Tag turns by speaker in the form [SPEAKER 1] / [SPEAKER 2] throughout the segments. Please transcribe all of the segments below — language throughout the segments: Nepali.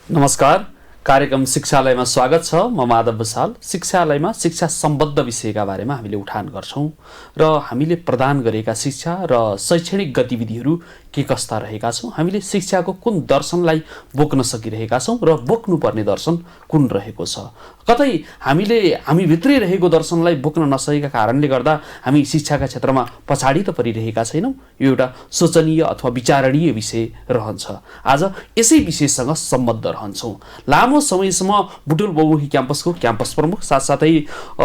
[SPEAKER 1] नमस्कार। कार्यक्रम शिक्षालयमा स्वागत छ। म माधव बसाल। शिक्षालयमा शिक्षा सम्बद्ध विषयका बारेमा हामीले उठान गर्छौं र हामीले प्रदान गरेका शिक्षा र शैक्षणिक गतिविधिहरू के कस्ता रहेका छौं, हामीले शिक्षाको कुन दर्शनलाई बोक्न सकिरहेका छौं र बोक्नुपर्ने दर्शन कुन रहेको छ। कतै हामी भित्रै रहेको दर्शनलाई बोक्न नसकेका कारणले गर्दा हामी शिक्षाका क्षेत्रमा पछाडि त परिरहेका छैनौं। यो एउटा सोचनीय अथवा विचारणीय विषय रहन्छ। आज यसै विषयसँग सम्बद्ध रहन्छौं। लामो समयसम्म बुटुल बहुमुखी क्याम्पसको क्याम्पस प्रमुख, साथसाथै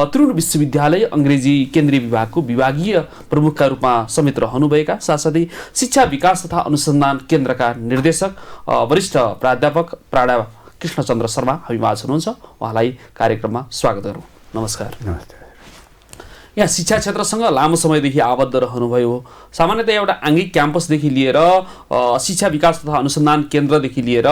[SPEAKER 1] त्रिभुवन विश्वविद्यालय अंग्रेजी केन्द्रीय विभागको विभागीय प्रमुखका रूपमा समेत रहनुभएका, साथसाथै शिक्षा विकास तथा अनुसन्धान केन्द्रका निर्देशक वरिष्ठ प्राध्यापक प्राणा कृष्णचन्द्र शर्मा हामी माझ हुनुहुन्छ। उहाँलाई कार्यक्रममा स्वागत गरौँ। नमस्कार।
[SPEAKER 2] नमस्ते।
[SPEAKER 1] यहाँ शिक्षा क्षेत्रसँग लामो समयदेखि आबद्ध रहनुभयो। सामान्यतया एउटा आङ्गिक क्याम्पसदेखि लिएर शिक्षा विकास तथा अनुसन्धान केन्द्रदेखि लिएर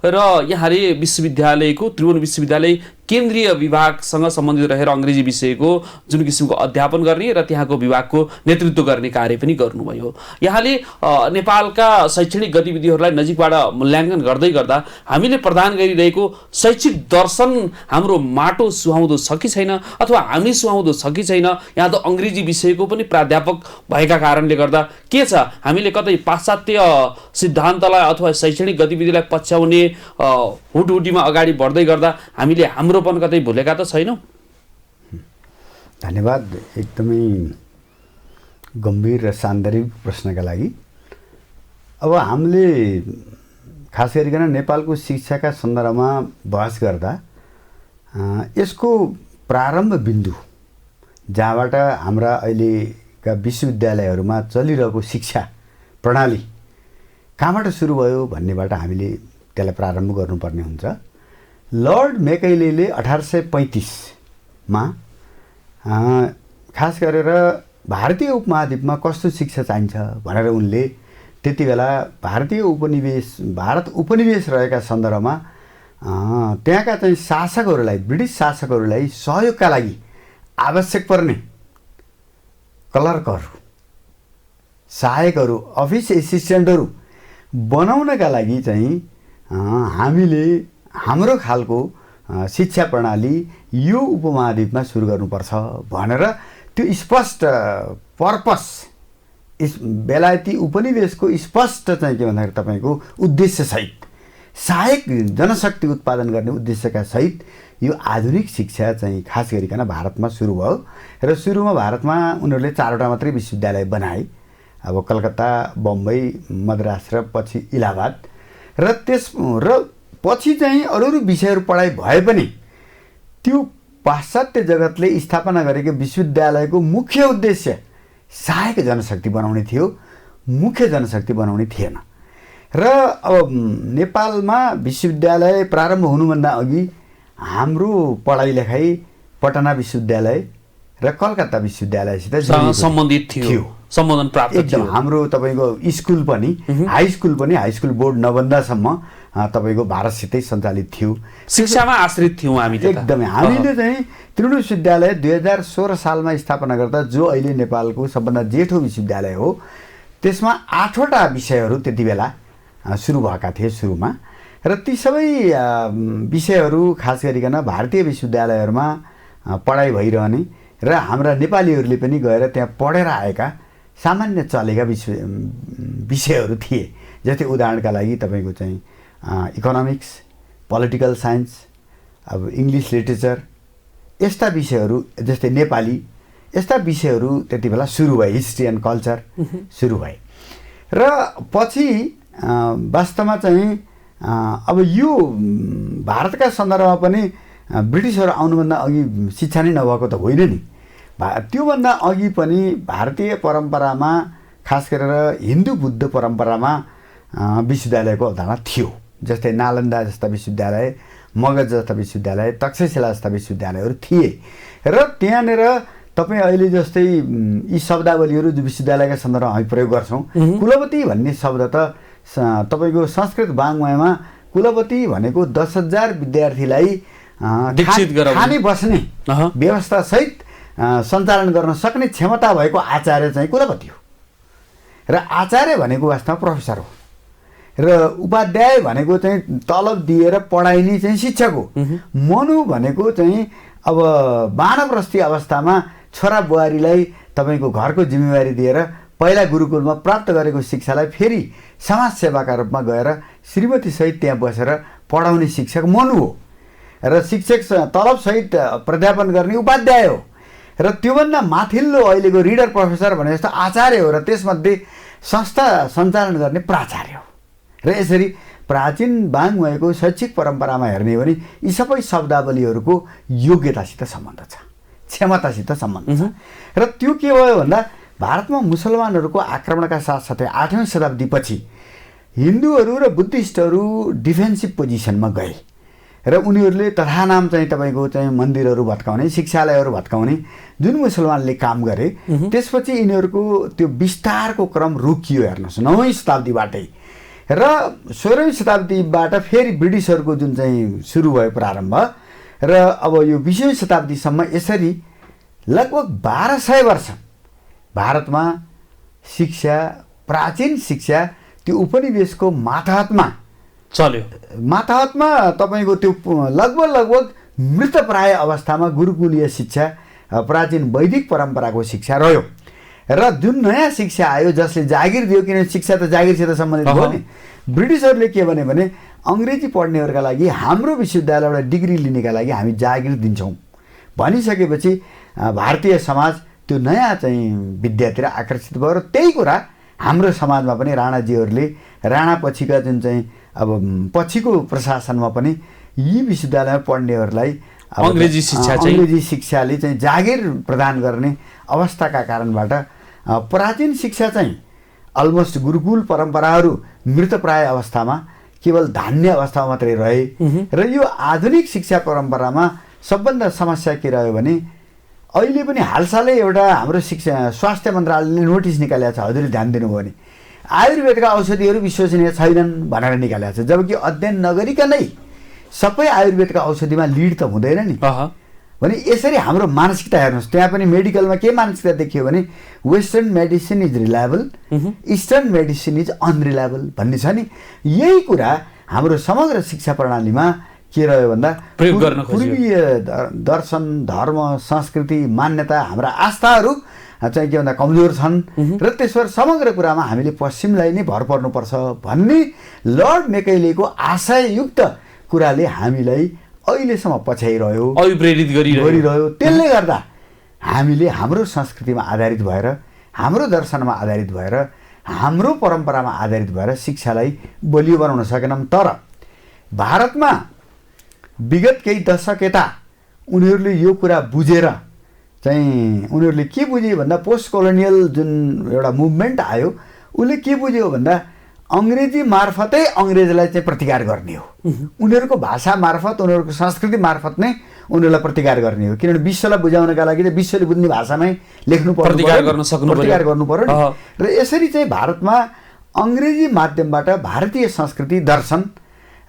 [SPEAKER 1] र यहाँले विश्वविद्यालयको त्रिभुवन विश्वविद्यालय केन्द्रीय विभागसँग सम्बन्धित रहेर अङ्ग्रेजी विषयको जुन किसिमको अध्यापन गर्ने र त्यहाँको विभागको नेतृत्व गर्ने कार्य पनि गर्नुभयो। यहाँले नेपालका शैक्षणिक गतिविधिहरूलाई नजिकबाट मूल्याङ्कन गर्दै गर्दा हामीले प्रदान गरिरहेको शैक्षिक दर्शन हाम्रो माटो सुहाउँदो छ कि छैन, अथवा हामी सुहाउँदो छ कि छैन। यहाँ त अङ्ग्रेजी विषयको पनि प्राध्यापक भएका कारणले गर्दा के छ, हामीले कतै पाश्चात्य सिद्धान्तलाई अथवा शैक्षणिक गतिविधिलाई पछ्याउने हुटहुटीमा अगाडि बढ्दै गर्दा हामीले हाम्रोपन कतै भुलेका त छैनौँ?
[SPEAKER 2] धन्यवाद एकदमै गम्भीर र सान्दर्भिक प्रश्नका लागि। अब हामीले खास गरिकन नेपालको शिक्षाका सन्दर्भमा बहस गर्दा यसको प्रारम्भ बिन्दु जहाँबाट हाम्रा अहिलेका विश्वविद्यालयहरूमा चलिरहेको शिक्षा प्रणाली कहाँबाट सुरु भयो भन्नेबाट हामीले त्यसलाई प्रारम्भ गर्नुपर्ने हुन्छ। लर्ड मेकैलेले 1835 खास गरेर भारतीय उपमहाद्वीपमा कस्तो शिक्षा चाहिन्छ भनेर उनले त्यति बेला भारत उपनिवेश रहेका सन्दर्भमा त्यहाँका चाहिँ शासकहरूलाई, ब्रिटिस शासकहरूलाई सहयोगका लागि आवश्यक पर्ने क्लर्कहरू, सहायकहरू, अफिस एसिस्टेन्टहरू बनाउनका लागि चाहिँ हामीले हाम्रो खालको शिक्षा प्रणाली यो उपमहाद्वीपमा सुरु गर्नुपर्छ भनेर त्यो स्पष्ट पर्पस, बेलायती उपनिवेशको स्पष्ट चाहिँ के भन्दाखेरि तपाईँको उद्देश्यसहित, सहायक जनशक्ति उत्पादन गर्ने उद्देश्यका सहित यो आधुनिक शिक्षा चाहिँ खास गरिकन भारतमा सुरु भयो। र सुरुमा भारतमा उनीहरूले 4वटा मात्रै विश्वविद्यालय बनाए, अब कलकत्ता, बम्बई, मद्रास र पछि इलाहाबाद। र पछि चाहिँ अरू विषयहरू पढाइ भए पनि त्यो पाश्चात्य जगतले स्थापना गरेको विश्वविद्यालयको मुख्य उद्देश्य सहायक जनशक्ति बनाउने थियो, मुख्य जनशक्ति बनाउने थिएन। र अब नेपालमा विश्वविद्यालय प्रारम्भ हुनुभन्दा अघि हाम्रो पढाइ लेखाइ पटना विश्वविद्यालय र कलकत्ता विश्वविद्यालयसित
[SPEAKER 1] सम्बन्धित थियो, सम्बोधन प्राप्त
[SPEAKER 2] एकदम। हाम्रो तपाईँको स्कुल पनि, हाई स्कुल बोर्ड नबन्दासम्म तपाईँको भारतसितै सञ्चालित थियो,
[SPEAKER 1] शिक्षामा आश्रित थियौँ हामी।
[SPEAKER 2] एकदमै हामीले चाहिँ त्रिभुवन विश्वविद्यालय 2016 सालमा स्थापना गर्दा जो अहिले नेपालको सबभन्दा जेठो विश्वविद्यालय हो, त्यसमा 8वटा विषयहरू त्यति बेला सुरु भएका थिए सुरुमा। र ती सबै विषयहरू खास गरिकन भारतीय विश्वविद्यालयहरूमा पढाइ भइरहने र हाम्रा नेपालीहरूले पनि गएर त्यहाँ पढेर आएका सामान्य चलेका विषयहरू थिए। जस्तै उदाहरणका लागि तपाईँको चाहिँ इकोनोमिक्स, पोलिटिकल साइन्स, अब इङ्ग्लिस लिटरेचर, यस्ता विषयहरू, जस्तै नेपाली, यस्ता विषयहरू त्यति बेला सुरु भए, हिस्ट्री एन्ड कल्चर सुरु भए। र पछि वास्तवमा चाहिँ अब यो भारतका सन्दर्भमा पनि ब्रिटिसहरू आउनुभन्दा अघि शिक्षा नै नभएको त होइन नि। त्योभन्दा अघि पनि भारतीय परम्परामा, खास गरेर हिन्दू बुद्ध परम्परामा विश्वविद्यालयको अवधारणा थियो। जस्तै नालन्दा जस्ता विश्वविद्यालय, मगध जस्ता विश्वविद्यालय, तक्षशिला जस्ता विश्वविद्यालयहरू थिए। र त्यहाँनिर तपाईँ अहिले जस्तै यी शब्दावलीहरू जो विश्वविद्यालयका सन्दर्भमा हामी प्रयोग गर्छौँ, कुलपति भन्ने शब्द त तपाईँको संस्कृत वाङ्मयमा कुलपति भनेको 10,000 विद्यार्थीलाई खाने बस्ने व्यवस्था सहित सञ्चालन गर्न सक्ने क्षमता भएको आचार्य चाहिँ कुलपति हो। र आचार्य भनेको वास्तवमा प्रोफेसर हो। र उपाध्याय भनेको चाहिँ तलब दिएर पढाइने चाहिँ शिक्षक हो। मनु भनेको चाहिँ अब वानप्रस्थी अवस्थामा छोरा बुहारीलाई तपाईँको घरको जिम्मेवारी दिएर पहिला गुरुकुलमा प्राप्त गरेको शिक्षालाई फेरि समाजसेवाका रूपमा गएर श्रीमतीसहित त्यहाँ बसेर पढाउने शिक्षक मनु हो र शिक्षक तलबसहित प्राध्यापन गर्ने उपाध्याय हो र त्योभन्दा माथिल्लो अहिलेको रिडर प्रोफेसर भने जस्तो आचार्य हो र त्यसमध्ये संस्था सञ्चालन गर्ने प्राचार्य हो। र यसरी प्राचीन वाङ्मयको शैक्षिक परम्परामा हेर्ने हो भने यी सबै शब्दावलीहरूको योग्यतासित सम्बन्ध छ, क्षमतासित सम्बन्ध छ। र त्यो के भयो भन्दा भारतमा मुसलमानहरूको आक्रमणका साथसाथै 8औं शताब्दीपछि हिन्दूहरू र बुद्धिस्टहरू डिफेन्सिभ पोजिसनमा गए र उनीहरूले तथानाम चाहिँ तपाईँको चाहिँ मन्दिरहरू भत्काउने, शिक्षालयहरू भत्काउने जुन मुसलमानले काम गरे त्यसपछि यिनीहरूको त्यो विस्तारको क्रम रोकियो। हेर्नुहोस् 9औं शताब्दीबाटै र 16औं शताब्दीबाट फेरि ब्रिटिसहरूको जुन चाहिँ सुरु भयो प्रारम्भ र अब यो 20औं शताब्दीसम्म यसरी लगभग 1200 वर्ष भारतमा शिक्षा, प्राचीन शिक्षा त्यो उपनिवेशको मातहतमा
[SPEAKER 1] चल्यो।
[SPEAKER 2] मातहतमा तपाईँको त्यो लगभग मृतप्राय अवस्थामा गुरुकुलीय शिक्षा, प्राचीन वैदिक परम्पराको शिक्षा रह्यो र जुन नयाँ शिक्षा आयो जसले जागिर दियो, किनभने शिक्षा त जागिरसित सम्बन्धित हो नि। ब्रिटिसहरूले के भने अङ्ग्रेजी पढ्नेहरूका लागि हाम्रो विश्वविद्यालयबाट डिग्री लिनेका लागि हामी जागिर दिन्छौँ भनिसकेपछि भारतीय समाज त्यो नयाँ चाहिँ विद्यातिर आकर्षित भयो र त्यही कुरा हाम्रो समाजमा पनि राणाजीहरूले राणा पछिका जुन चाहिँ अब पछिको प्रशासनमा पनि यी विश्वविद्यालयमा पढ्नेहरूलाई
[SPEAKER 1] अङ्ग्रेजी
[SPEAKER 2] शिक्षाले चाहिँ जागिर प्रदान गर्ने अवस्थाका कारणबाट प्राचीन शिक्षा चाहिँ अलमोस्ट गुरुकुल परम्पराहरू मृतप्राय अवस्थामा केवल धान्य अवस्थामा मात्रै रहे र यो आधुनिक शिक्षा परम्परामा सबभन्दा समस्या के रह्यो भने अहिले पनि हालसालै एउटा हाम्रो शिक्षा स्वास्थ्य मन्त्रालयले नोटिस निकालेको छ, हजुरले ध्यान दिनुभयो भने आयुर्वेदका औषधिहरू विश्वसनीय छैनन् भनेर निकालेको छ। जबकि अध्ययन नगरिकनै सबै आयुर्वेदका औषधिमा लिड त हुँदैन नि। भने यसरी हाम्रो मानसिकता हेर्नुहोस्, त्यहाँ पनि मेडिकलमा के मानसिकता देखियो भने western medicine is reliable, eastern medicine is unreliable भन्ने छ नि। यही कुरा हाम्रो समग्र शिक्षा प्रणालीमा के रह्यो भन्दा पूर्वीय दर्शन, धर्म, संस्कृति, मान्यता, हाम्रा आस्थाहरू चाहिँ के भन्दा कमजोर छन् र त्यसबाट समग्र कुरामा हामीले पश्चिमलाई नै भर पर्नुपर्छ भन्ने लर्ड मेकैलेको आशययुक्त कुराले हामीलाई अहिलेसम्म पछ्याइरह्यो,
[SPEAKER 1] अभिप्रेरित गरिरह्यो।
[SPEAKER 2] त्यसले गर्दा हामीले हाम्रो संस्कृतिमा आधारित भएर, हाम्रो दर्शनमा आधारित भएर, हाम्रो परम्परामा आधारित भएर शिक्षालाई बलियो बनाउन सकेनौँ। तर भारतमा विगत केही दशक यता उनीहरूले यो कुरा बुझेर चाहिँ उनीहरूले के बुझ्यो भन्दा पोस्ट कोलोनियल जुन एउटा मुभमेन्ट आयो उसले के बुझ्यो भन्दा अङ्ग्रेजी मार्फतै अङ्ग्रेजलाई चाहिँ प्रतिकार गर्ने हो। उनीहरूको भाषा मार्फत, उनीहरूको संस्कृति मार्फत नै उनीहरूलाई प्रतिकार गर्ने हो। किनभने विश्वलाई बुझाउनका लागि त विश्वले बुझ्ने भाषामै लेख्नु पर्यो, प्रतिकार गर्नु पर्यो नि। र यसरी चाहिँ भारतमा अङ्ग्रेजी माध्यमबाट भारतीय संस्कृति, दर्शन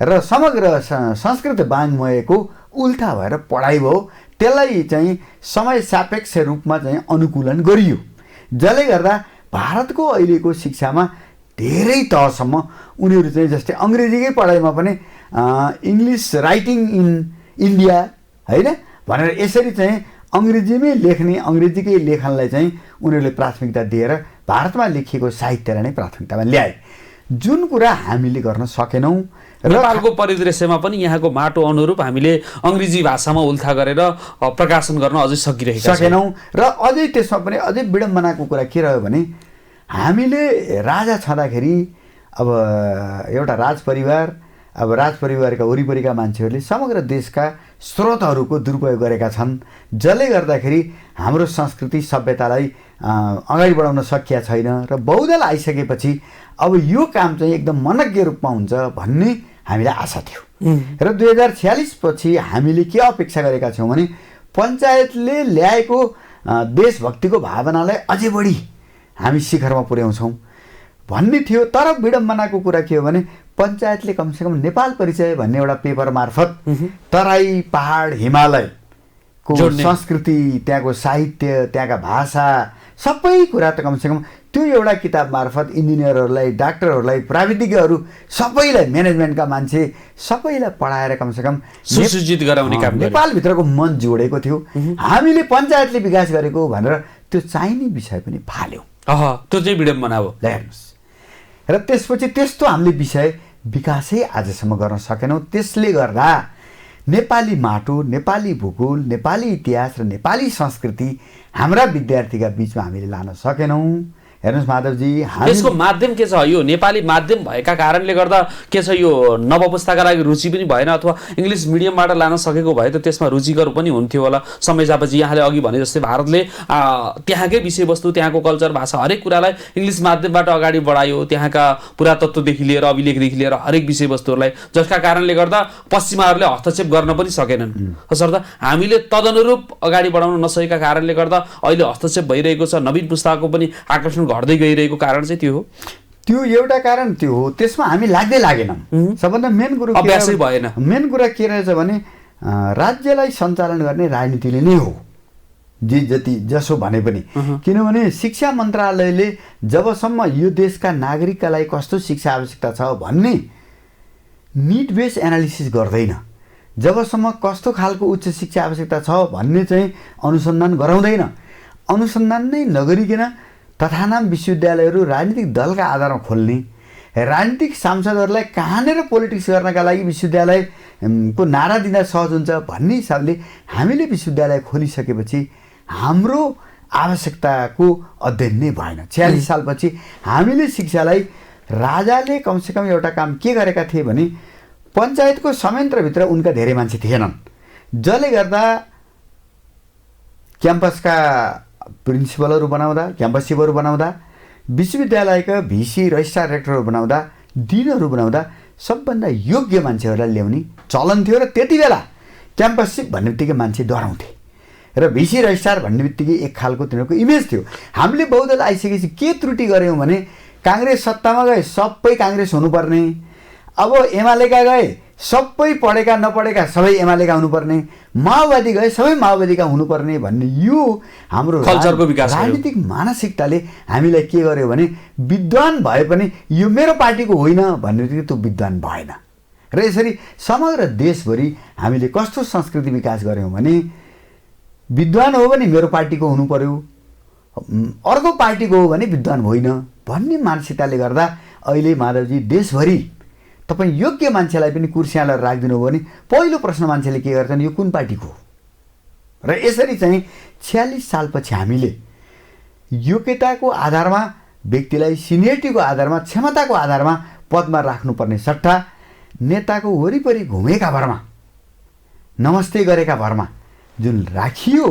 [SPEAKER 2] र समग्र संस्कृत वाङ्मयको उल्था भएर पढाइ भयो। त्यसलाई चाहिँ समय सापेक्ष रूपमा चाहिँ अनुकूलन गरियो, जसले गर्दा भारतको अहिलेको शिक्षामा धेरै तहसम्म उनीहरू चाहिँ जस्तै अङ्ग्रेजीकै पढाइमा पनि इङ्ग्लिस राइटिङ इन इन्डिया होइन भनेर यसरी चाहिँ अङ्ग्रेजीमै लेख्ने, अङ्ग्रेजीकै लेखनलाई चाहिँ उनीहरूले प्राथमिकता दिएर भारतमा लेखिएको साहित्यलाई नै प्राथमिकतामा ल्याए, जुन कुरा हामीले गर्न सकेनौँ।
[SPEAKER 1] नेपालको परिदृश्यमा पनि यहाँको माटो अनुरूप हामीले अङ्ग्रेजी भाषामा उल्था गरेर प्रकाशन गर्न अझै सकेनौँ।
[SPEAKER 2] र अझै त्यसमा पनि अझै विडम्बनाको कुरा के रह्यो भने हामीले राजा छँदाखेरि अब एउटा राजपरिवारका वरिपरिका मान्छेहरूले समग्र देशका स्रोतहरूको दुरुपयोग गरेका छन्, जसले गर्दाखेरि हाम्रो संस्कृति सभ्यतालाई अगाडि बढाउन सकिया छैन। र बहुदल आइसकेपछि अब यो काम चाहिँ एकदम मनज्ञ रूपमा हुन्छ भन्ने हामीलाई आशा थियो। र 2046 पछि हामीले के अपेक्षा गरेका छौँ भने पञ्चायतले ल्याएको देशभक्तिको भावनालाई अझै बढी हामी शिखरमा पुर्याउँछौँ भन्ने थियो। तर विडम्बनाको कुरा के हो भने पञ्चायतले कमसेकम नेपाल परिचय भन्ने एउटा पेपर मार्फत तराई, पहाड, हिमालयको संस्कृति, त्यहाँको साहित्य, त्यहाँका भाषा सबै कुरा त कमसेकम त्यो एउटा किताब मार्फत इन्जिनियरहरूलाई, डाक्टरहरूलाई, प्राविधिकहरू सबैलाई, म्यानेजमेन्टका मान्छे सबैलाई पढाएर कमसेकम
[SPEAKER 1] सुसूचित गराउने काम गर्यो।
[SPEAKER 2] नेपालभित्रको मन जोडेको थियो। हामीले पञ्चायतले विकास गरेको भनेर त्यो चाहिने विषय पनि फाल्यौँ।
[SPEAKER 1] त्यो चाहिँ विडम्बना हो।
[SPEAKER 2] हेर्नुहोस्, र त्यसपछि त्यस्तो हामीले विषय विकासै आजसम्म गर्न सकेनौँ। त्यसले गर्दा नेपाली माटो, नेपाली भूगोल, नेपाली इतिहास र नेपाली संस्कृति हाम्रा विद्यार्थीका बिचमा हामीले लान सकेनौँ। हेर्नुहोस् माधवजी,
[SPEAKER 1] यसको माध्यम के छ? यो नेपाली माध्यम भएका कारणले गर्दा के छ, यो नवपुस्ताका लागि रुचि पनि भएन, अथवा इङ्ग्लिस मिडियमबाट लान सकेको भए त त्यसमा रुचिकर पनि हुन्थ्यो होला। समय जाएपछि यहाँले अघि भने जस्तै भारतले त्यहाँकै विषयवस्तु, त्यहाँको कल्चर, भाषा हरेक कुरालाई इङ्ग्लिस माध्यमबाट अगाडि बढायो। त्यहाँका पुरातत्त्वदेखि लिएर अभिलेखदेखि लिएर हरेक विषयवस्तुहरूलाई, जसका कारणले गर्दा पश्चिमाहरूले हस्तक्षेप गर्न पनि सकेनन्। तसर्थ हामीले तदनुरूप अगाडि बढाउन नसकेका कारणले गर्दा अहिले हस्तक्षेप भइरहेको छ। नवीन पुस्ताको पनि आकर्षण घट्दै गइरहेको कारण चाहिँ त्यो हो।
[SPEAKER 2] त्यो एउटा कारण त्यो हो। त्यसमा हामी लाग्दै लागेनौँ। सबभन्दा मेन कुरो
[SPEAKER 1] अभ्यासै भएन।
[SPEAKER 2] मेन कुरा के रहेछ भने राज्यलाई सञ्चालन गर्ने राजनीतिले नै हो, जति जसो भने पनि। किनभने शिक्षा मन्त्रालयले जबसम्म यो देशका नागरिकका लागि कस्तो शिक्षा आवश्यकता छ भन्ने निड बेस एनालिसिस गर्दैन, जबसम्म कस्तो खालको उच्च शिक्षा आवश्यकता छ भन्ने चाहिँ अनुसन्धान गराउँदैन, अनुसन्धान नै नगरिकन तथानाम विश्वविद्यालयहरू राजनीतिक दलका आधारमा खोल्ने, राजनीतिक सांसदहरूलाई कहाँनिर पोलिटिक्स गर्नका लागि विश्वविद्यालयको नारा दिँदा सहज हुन्छ भन्ने हिसाबले हामीले विश्वविद्यालय खोलिसकेपछि हाम्रो आवश्यकताको अध्ययन नै भएन। 46 सालपछि हामीले शिक्षालाई, राजाले कमसेकम एउटा काम के गरेका थिए भने पञ्चायतको संयन्त्रभित्र उनका धेरै मान्छे थिएनन्, जसले गर्दा क्याम्पसका प्रिन्सिपलहरू बनाउँदा, क्याम्पस चिफहरू बनाउँदा, विश्वविद्यालयका भिसी, रजिस्ट्रार, रेक्टरहरू बनाउँदा, डिनहरू बनाउँदा सबभन्दा योग्य मान्छेहरूलाई ल्याउने चलन थियो। र त्यति बेला क्याम्पस चिफ भन्ने बित्तिकै मान्छे डराउँथे र भिसी, रजिस्ट्रार भन्ने बित्तिकै एक खालको तिनीहरूको इमेज थियो। हामीले बहुदल आइसकेपछि के त्रुटि गऱ्यौँ भने काङ्ग्रेस सत्तामा गए सबै काङ्ग्रेस हुनुपर्ने, अब एमालेका गए सबै पढेका नपढेका सबै एमालेका हुनुपर्ने, माओवादी गए सबै माओवादीका हुनुपर्ने भन्ने यो हाम्रो
[SPEAKER 1] कल्चरको विकास
[SPEAKER 2] राजनीतिक मानसिकताले हामीलाई के गर्यो भने विद्वान भए पनि यो मेरो पार्टीको होइन भन्ने बित्तिकै त्यो विद्वान भएन। र यसरी समग्र देशभरि हामीले कस्तो संस्कृति विकास गऱ्यौँ भने विद्वान हो भने मेरो पार्टीको हुनु पर्यो, अर्को पार्टीको हो भने विद्वान होइन भन्ने मानसिकताले गर्दा अहिले माधवजी देशभरि तपाईँ योग्य मान्छेलाई पनि कुर्सियाँलाई राखिदिनु हो भने पहिलो प्रश्न मान्छेले के गर्छन्, यो कुन पार्टीको हो? र यसरी चाहिँ 46 सालपछि हामीले योग्यताको आधारमा व्यक्तिलाई, सिनियरिटीको आधारमा, क्षमताको आधारमा पदमा राख्नुपर्ने सट्टा नेताको वरिपरि घुमेका भरमा, नमस्ते गरेका भरमा जुन राखियो,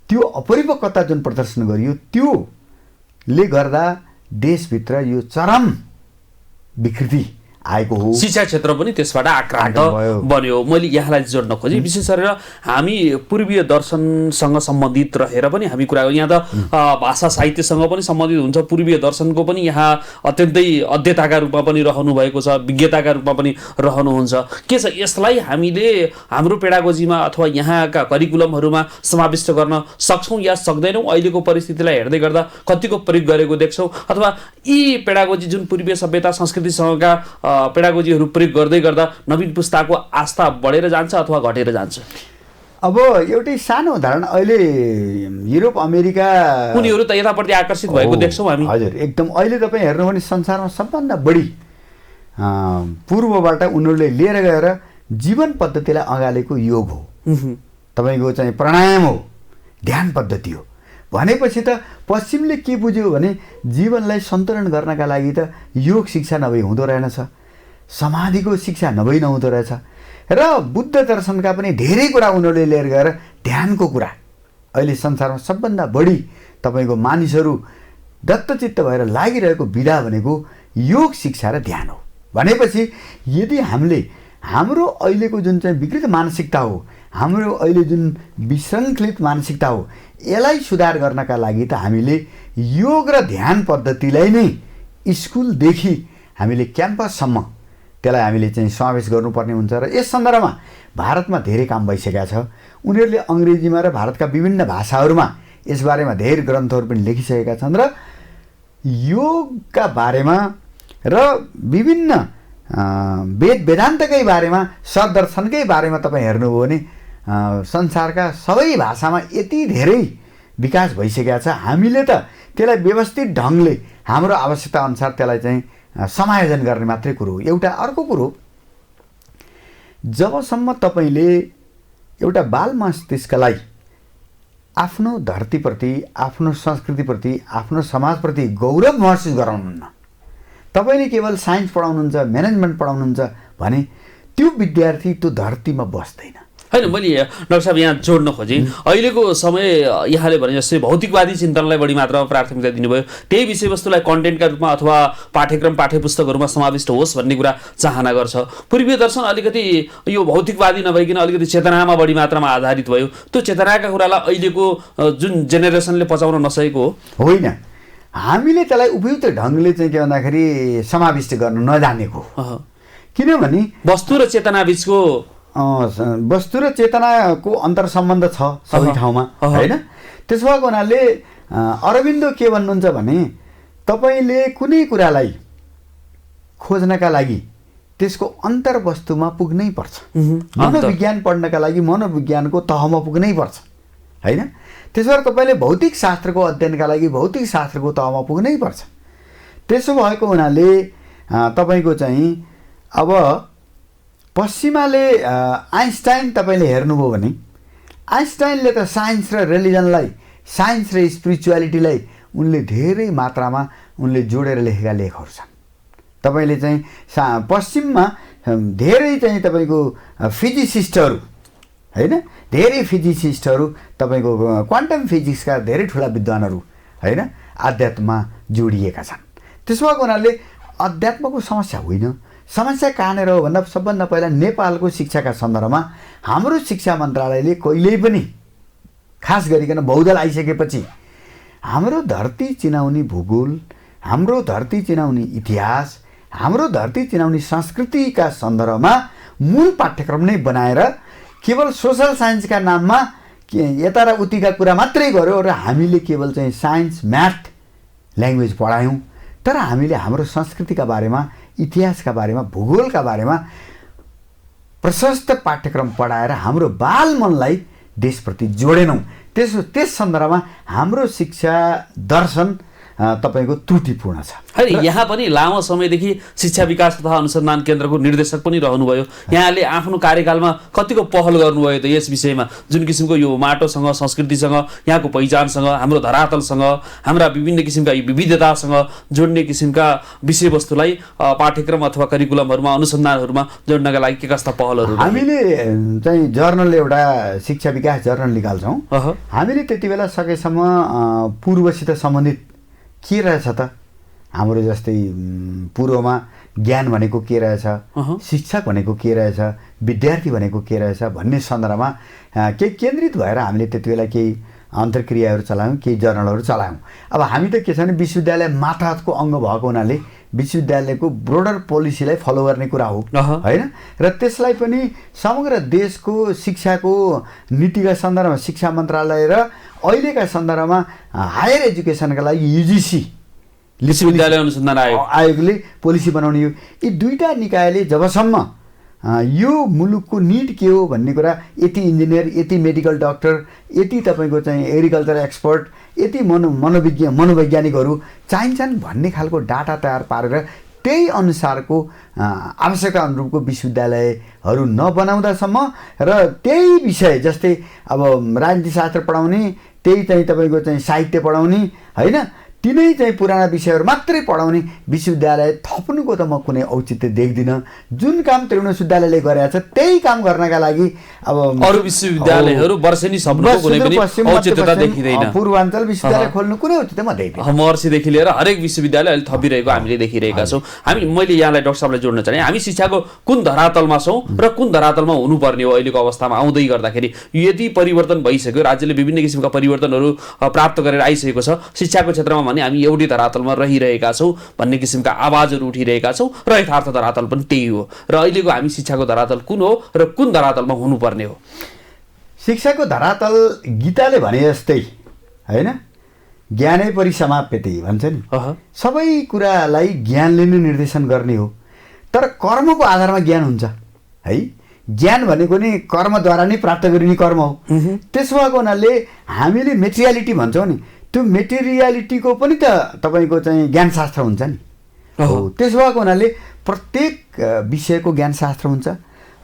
[SPEAKER 2] त्यो अपरिपक्वता जुन प्रदर्शन गरियो, त्योले गर्दा देशभित्र यो चरम विकृति आएको हो।
[SPEAKER 1] शिक्षा क्षेत्र पनि त्यसबाट आक्रान्त बन्यो। मैले यहाँलाई जोड्न खोजेँ, विशेष गरेर हामी पूर्वीय दर्शनसँग सम्बन्धित रहेर पनि हामी कुरा यहाँ त भाषा साहित्यसँग पनि सम्बन्धित हुन्छ। पूर्वीय दर्शनको पनि यहाँ अत्यन्तै अध्येताका रूपमा पनि रहनु भएको छ, विज्ञताका रूपमा पनि रहनुहुन्छ। के छ, यसलाई हामीले हाम्रो पेडागोजीमा अथवा यहाँका करिकुलमहरूमा समाविष्ट गर्न सक्छौँ या सक्दैनौँ? अहिलेको परिस्थितिलाई हेर्दै गर्दा कतिको प्रयोग गरेको देख्छौँ, अथवा यी पेडागोजी जुन पूर्वीय सभ्यता संस्कृतिसँगका पेडागोजीहरू प्रयोग गर्दै गर्दा नवीन पुस्ताको आस्था बढेर जान्छ अथवा घटेर जान्छ?
[SPEAKER 2] अब एउटै सानो उदाहरण, अहिले युरोप, अमेरिका
[SPEAKER 1] उनीहरू त यताप्रति आकर्षित भएको देख्छौँ हामी।
[SPEAKER 2] हजुर, एकदम। अहिले तपाईँ हेर्नु भने संसारमा सबभन्दा बढी पूर्वबाट उनीहरूले लिएर गएर जीवन पद्धतिलाई अँगालेको योग हो, तपाईँको चाहिँ प्राणायाम हो, ध्यान पद्धति हो। भनेपछि त पश्चिमले के बुझ्यो भने जीवनलाई सन्तुलन गर्नका लागि त योग शिक्षा नभई हुँदो रहेनछ, समाधिको शिक्षा नभई नहुँदो रहेछ। र बुद्ध दर्शनका पनि धेरै कुरा उनीहरूले लिएर गएर ध्यानको कुरा, अहिले संसारमा सबभन्दा बढी तपाईँको मानिसहरू दत्तचित्त भएर लागिरहेको विधा भनेको योग शिक्षा र ध्यान हो। भनेपछि यदि हामीले हाम्रो अहिलेको जुन चाहिँ विकृत मानसिकता हो, हाम्रो अहिले जुन विसङ्कलित मानसिकता हो, यसलाई सुधार गर्नका लागि त हामीले योग र ध्यान पद्धतिलाई नै स्कुलदेखि हामीले क्याम्पससम्म त्यसलाई हामीले चाहिँ समावेश गर्नुपर्ने हुन्छ। र यस सन्दर्भमा भारतमा धेरै काम भइसकेको छ। उनीहरूले अङ्ग्रेजीमा र भारतका विभिन्न भाषाहरूमा यसबारेमा धेरै ग्रन्थहरू पनि लेखिसकेका छन्। र योगका बारेमा र विभिन्न वेद वेदान्तकै बारेमा सदर्शनकै बारेमा तपाईँ हेर्नुभयो भने संसारका सबै भाषामा यति धेरै विकास भइसकेको छ। हामीले त त्यसलाई व्यवस्थित ढङ्गले हाम्रो आवश्यकता अनुसार त्यसलाई चाहिँ समायोजन गर्ने मात्रै कुरो हो। एउटा अर्को कुरो, जबसम्म तपाईँले एउटा बाल मस्तिष्कलाई आफ्नो धरतीप्रति, आफ्नो संस्कृतिप्रति, आफ्नो समाजप्रति गौरव महसुस गराउनुहुन्न, तपाईँले केवल साइन्स पढाउनुहुन्छ, म्यानेजमेन्ट पढाउनुहुन्छ भने त्यो विद्यार्थी त्यो धरतीमा बस्दैन।
[SPEAKER 1] होइन, मैले डाक्टर साहब यहाँ जोड्न खोजेँ, अहिलेको समय यहाँले भने जस्तै भौतिकवादी चिन्तनलाई बढी मात्रामा प्राथमिकता दिनुभयो। त्यही विषयवस्तुलाई कन्टेन्टका रूपमा अथवा पाठ्यक्रम पाठ्यपुस्तकहरूमा समाविष्ट होस् भन्ने कुरा चाहना गर्छ। पूर्वीय दर्शन अलिकति यो भौतिकवादी नभइकन अलिकति चेतनामा बढी मात्रामा आधारित भयो। त्यो चेतनाका कुरालाई अहिलेको जुन जेनेरेसनले पचाउन नसकेको
[SPEAKER 2] होइन, हामीले त्यसलाई उपयुक्त ढङ्गले चाहिँ के भन्दाखेरि समाविष्ट गर्न नजानेको। किनभने
[SPEAKER 1] वस्तु र चेतना बिचको
[SPEAKER 2] वस्तु र चेतनाको अन्तर सम्बन्ध छ सबै ठाउँमा, होइन? त्यसो भएको हुनाले अरविन्दो के भन्नुहुन्छ भने तपाईँले कुनै कुरालाई खोज्नका लागि त्यसको अन्तर्वस्तुमा पुग्नै पर्छ। मनोविज्ञान पढ्नका लागि मनोविज्ञानको तहमा पुग्नै पर्छ, होइन? त्यसो भएर तपाईँले भौतिक शास्त्रको अध्ययनका लागि भौतिक शास्त्रको तहमा पुग्नै पर्छ। त्यसो भएको हुनाले तपाईँको चाहिँ अब पश्चिमाले आइन्स्टाइन तपाईँले हेर्नुभयो भने आइन्स्टाइनले त साइन्स र रिलिजनलाई, साइन्स र स्पिरिचुअलिटीलाई उनले धेरै मात्रामा उनले जोडेर लेखेका लेखहरू छन्। तपाईँले चाहिँ पश्चिममा धेरै चाहिँ तपाईँको फिजिसिस्टहरू, होइन, धेरै फिजिसिस्टहरू, तपाईँको क्वान्टम फिजिक्सका धेरै ठुला विद्वानहरू, होइन, आध्यात्ममा जोडिएका छन्। त्यसो भएको हुनाले अध्यात्मको समस्या होइन। समस्या कहाँनिर हो भन्दा सबभन्दा पहिला नेपालको शिक्षाका सन्दर्भमा हाम्रो शिक्षा मन्त्रालयले कहिल्यै पनि, खास गरिकन बहुदल आइसकेपछि, हाम्रो धरती चिनाउने भूगोल, हाम्रो धरती चिनाउने इतिहास, हाम्रो धरती चिनाउने संस्कृतिका सन्दर्भमा मूल पाठ्यक्रम नै बनाएर केवल सोसल साइन्सका नाममा यता र उतिका कुरा मात्रै गर्यो र हामीले केवल चाहिँ साइन्स, म्याथ, ल्याङ्ग्वेज पढायौँ। तर हामीले हाम्रो संस्कृतिका बारेमा, इतिहासका बारेमा, भूगोलका बारेमा प्रशस्त पाठ्यक्रम पढाएर हाम्रो बाल मनलाई देशप्रति जोडेनौँ। त्यस सन्दर्भमा हाम्रो शिक्षा दर्शन तपाईँको त्रुटिपूर्ण छ।
[SPEAKER 1] होइन, यहाँ पनि लामो समयदेखि शिक्षा विकास तथा अनुसन्धान केन्द्रको निर्देशक पनि रहनुभयो। यहाँले आफ्नो कार्यकालमा कतिको पहल गर्नुभयो त यस विषयमा, जुन किसिमको यो माटोसँग, संस्कृतिसँग, यहाँको पहिचानसँग, हाम्रो धरातलसँग, हाम्रा विभिन्न किसिमका विविधतासँग जोड्ने किसिमका विषयवस्तुलाई पाठ्यक्रम अथवा करिकुलमहरूमा, अनुसन्धानहरूमा जोड्नका लागि के कस्ता पहलहरू?
[SPEAKER 2] हामीले चाहिँ जर्नल, एउटा शिक्षा विकास जर्नल निकाल्छौँ। हामीले त्यति बेला सकेसम्म पूर्वसित सम्बन्धित के रहेछ त, हाम्रो जस्तै पूर्वमा ज्ञान भनेको के रहेछ, शिक्षक भनेको के रहेछ, विद्यार्थी भनेको के रहेछ भन्ने सन्दर्भमा केही केन्द्रित भएर हामीले त्यति बेला केही अन्तर्क्रियाहरू चलायौँ, केही जर्नलहरू चलायौँ। अब हामी त के छ भने विश्वविद्यालय मातहतको अङ्ग भएको हुनाले विश्वविद्यालयको ब्रोडर पोलिसीलाई फलो गर्ने कुरा हो, होइन? र त्यसलाई पनि समग्र देशको शिक्षाको नीतिका सन्दर्भमा शिक्षा मन्त्रालय र अहिलेका सन्दर्भमा हायर एजुकेसनका लागि युजिसी,
[SPEAKER 1] विश्वविद्यालय अनुसन्धान
[SPEAKER 2] आयोगले पोलिसी बनाउने हो। यी दुईटा निकायले जबसम्म यो मुलुकको निड के हो भन्ने कुरा, यति इन्जिनियर, यति मेडिकल डक्टर, यति तपाईँको चाहिँ एग्रिकल्चर एक्सपर्ट, यति मनोवैज्ञानिकहरू चाहिन्छन् भन्ने खालको डाटा तयार पारेर त्यही अनुसारको आवश्यकता अनुरूपको विश्वविद्यालयहरू नबनाउँदासम्म र त्यही विषय जस्तै अब राजनीतिशास्त्र पढाउने, त्यही चाहिँ तपाईँको चाहिँ साहित्य पढाउने, होइन, तिनै चाहिँ पुराना विषयहरू मात्रै पढाउने विश्वविद्यालय थप्नुको त म कुनै औचित्य देख्दिनँ। जुन काम त्रिभुवन विश्वविद्यालयले गरेको छ त्यही काम गर्नका लागि अब
[SPEAKER 1] अरू विश्वविद्यालयहरू वर्षेनी सब्नुको कुनै पनि औचित्यता देखिँदैन।
[SPEAKER 2] पूर्वाञ्चल विश्वविद्यालय खोल्नु कुनै औचित्य म देख्दिनँ।
[SPEAKER 1] महर्षिदेखि लिएर हरेक विश्वविद्यालय अहिले थपिरहेको हामीले देखिरहेका छौँ। मैले यहाँलाई डाक्टर साहबलाई जोड्न चाहेँ, हामी शिक्षाको कुन धरातलमा छौँ र कुन धरातलमा हुनुपर्ने हो अहिलेको अवस्थामा आउँदै गर्दाखेरि? यदि परिवर्तन भइसक्यो, राज्यले विभिन्न किसिमका परिवर्तनहरू प्राप्त गरेर आइसकेको छ, शिक्षाको क्षेत्रमा भने हामी एउटै धरातलमा रहिरहेका छौँ भन्ने किसिमका आवाजहरू उठिरहेका छौँ र यथार्थ धरातल पनि त्यही हो। र अहिलेको हामी शिक्षाको धरातल कुन हो र कुन धरातलमा हुनुपर्ने हो?
[SPEAKER 2] शिक्षाको धरातल गीताले भने जस्तै, होइन, ज्ञानै परिसमाप्यते भन्छ नि।
[SPEAKER 1] अह,
[SPEAKER 2] सबै कुरालाई ज्ञानले नै निर्देशन गर्ने हो, तर कर्मको आधारमा ज्ञान हुन्छ है। ज्ञान भनेको नि कर्मद्वारा नै प्राप्त गरिने कर्म हो। त्यसो भएको हुनाले हामीले मेटेरियालिटी भन्छौँ नि, त्यो मेटेरियालिटीको पनि त तपाईँको चाहिँ ज्ञानशास्त्र हुन्छ नि। हो, त्यसो भएको हुनाले प्रत्येक विषयको ज्ञानशास्त्र हुन्छ,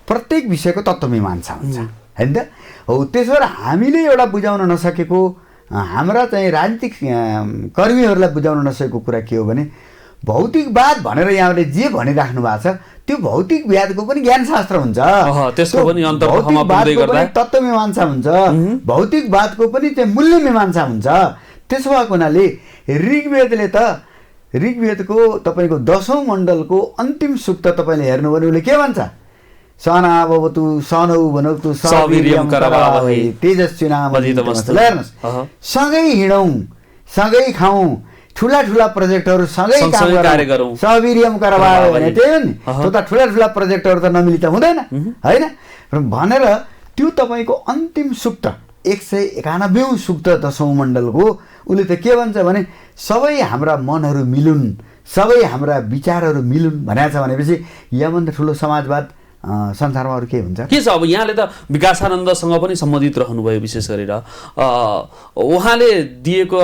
[SPEAKER 2] प्रत्येक विषयको तत्त्वमीमांसा हुन्छ होइन त। हो, त्यसो भएर हामीले एउटा बुझाउन नसकेको, हाम्रा चाहिँ राजनीतिक कर्मीहरूलाई बुझाउन नसकेको कुरा के हो भने भौतिकवाद भनेर यहाँले जे भनिराख्नु भएको छ त्यो भौतिकवादको पनि ज्ञानशास्त्र हुन्छ,
[SPEAKER 1] त्यसको पनि अन्तर्गतमा पुग्दै गर्दा
[SPEAKER 2] तत्त्वमीमांसा हुन्छ, भौतिकवादको पनि चाहिँ मूल्य मीमांसा हुन्छ। त्यसो भएको हुनाले ऋग्वेदको तपाईँको 10औं मण्डलको अन्तिम सूक्त तपाईँले हेर्नु भने उसले के भन्छ? सनावतु सनौ भनौतु सवीर्यं करवावहै तेजस्विनावधीतमस्तु। हेर्नुहोस्, सँगै हिँडौँ, सँगै खाउँ, ठुला ठुला प्रोजेक्टहरू सँगै
[SPEAKER 1] कार्य गरौँ,
[SPEAKER 2] सवीर्यं करवावहै भने त्यही हो नि। त्यो त ठुला ठुला प्रोजेक्टहरू त नमिली त हुँदैन होइन भनेर त्यो तपाईँको अन्तिम सूक्त 191औं सूक्त 10औं मण्डलको उसले त के भन्छ भने सबै हाम्रा मनहरू मिलुन्, सबै हाम्रा विचारहरू मिलुन् भनेको छ। भनेपछि यहाँभन्दा ठुलो समाजवाद संसारमा अरू के हुन्छ?
[SPEAKER 1] के छ? अब यहाँले त विकासानन्दसँग पनि सम्बन्धित रहनुभयो, विशेष गरेर उहाँले दिएको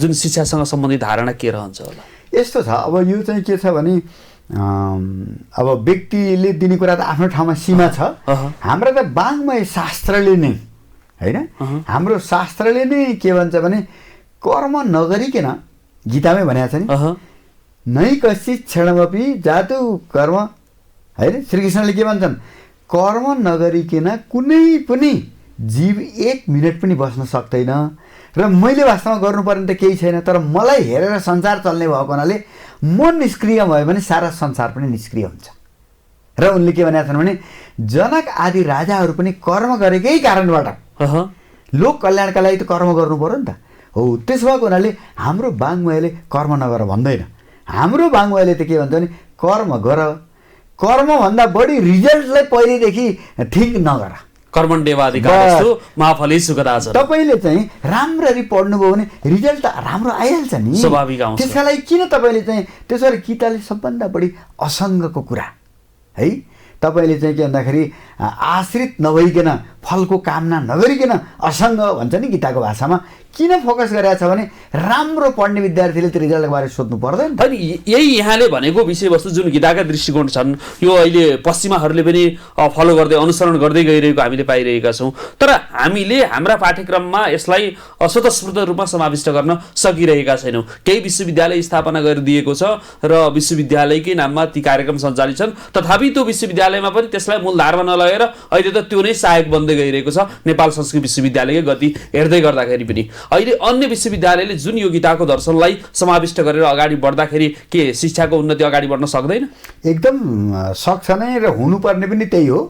[SPEAKER 1] जुन शिक्षासँग सम्बन्धित धारणा के रहन्छ होला?
[SPEAKER 2] यस्तो छ, अब यो चाहिँ के छ भने अब व्यक्तिले दिने कुरा त आफ्नो ठाउँमा सीमा छ। हाम्रो त वाङ्मय शास्त्रले नै होइन, हाम्रो शास्त्रले नै के भन्छ भने कर्म नगरिकन, गीतामै भनेको छ नि, नै कश्चित् क्षणमपि जातु कर्म होइन। श्रीकृष्णले के भन्छन्? कर्म नगरिकन कुनै पनि जीव 1 मिनट पनि बस्न सक्दैन र मैले वास्तवमा गर्नुपर्ने त केही छैन, तर मलाई हेरेर संसार चल्ने भएको हुनाले म निष्क्रिय भयो भने सारा संसार पनि निष्क्रिय हुन्छ। र उनले के भनेका छन् भने जनक आदि राजाहरू पनि कर्म गरेकै कारणबाट लोक कल्याणका लागि त कर्म गर्नु पर्यो नि त। हो, त्यसो भएको हुनाले हाम्रो वाङ्मयले कर्म नगर भन्दैन, हाम्रो वाङ्मयले त के भन्छ भने कर्म गर, कर्मभन्दा बढी रिजल्टलाई पहिलेदेखि ठिक नगर।
[SPEAKER 1] कर्मण्येवाधिकारस्तु मा फलेषु सुखदाचन।
[SPEAKER 2] तपाईँले चाहिँ राम्ररी पढ्नुभयो भने रिजल्ट त राम्रो आइहाल्छ नि,
[SPEAKER 1] स्वाभाविक आउँछ।
[SPEAKER 2] त्यसका लागि किन तपाईँले चाहिँ त्यसो भएर गीताले सबभन्दा बढी असङ्गको कुरा है, तपाईँले चाहिँ के भन्दाखेरि आश्रित नभइकन फलको कामना नगरिकन असङ्ग भन्छ नि गीताको भाषामा, किन फोकस गरेको छ भने राम्रो पढ्ने विद्यार्थीले त रिजल्टको बारे सोध्नु पर्दैन।
[SPEAKER 1] अनि यही यहाँले भनेको विषयवस्तु जुन गीताका दृष्टिकोण छन्, यो अहिले पश्चिमाहरूले पनि फलो गर्दै अनुसरण गर्दै गइरहेको हामीले पाइरहेका छौँ, तर हामीले हाम्रा पाठ्यक्रममा यसलाई स्वतस्फूर्त रूपमा समाविष्ट गर्न सकिरहेका छैनौँ। केही विश्वविद्यालय स्थापना गरिदिएको छ र विश्वविद्यालयकै नाममा ती कार्यक्रम सञ्चालित छन्, तथापि त्यो विश्वविद्यालयमा पनि त्यसलाई मूलधारमा नलगेर अहिले त त्यो नै सहायक बन्दै गइरहेको छ। नेपाल संस्कृत विश्वविद्यालयकै गति हेर्दै गर्दाखेरि पनि अहिले अन्य विश्वविद्यालयले जुन यो गीताको दर्शनलाई समाविष्ट गरेर अगाडि बढ्दाखेरि के शिक्षाको उन्नति अगाडि बढ्न सक्दैन?
[SPEAKER 2] एकदम सक्छ नै, र हुनुपर्ने पनि त्यही हो।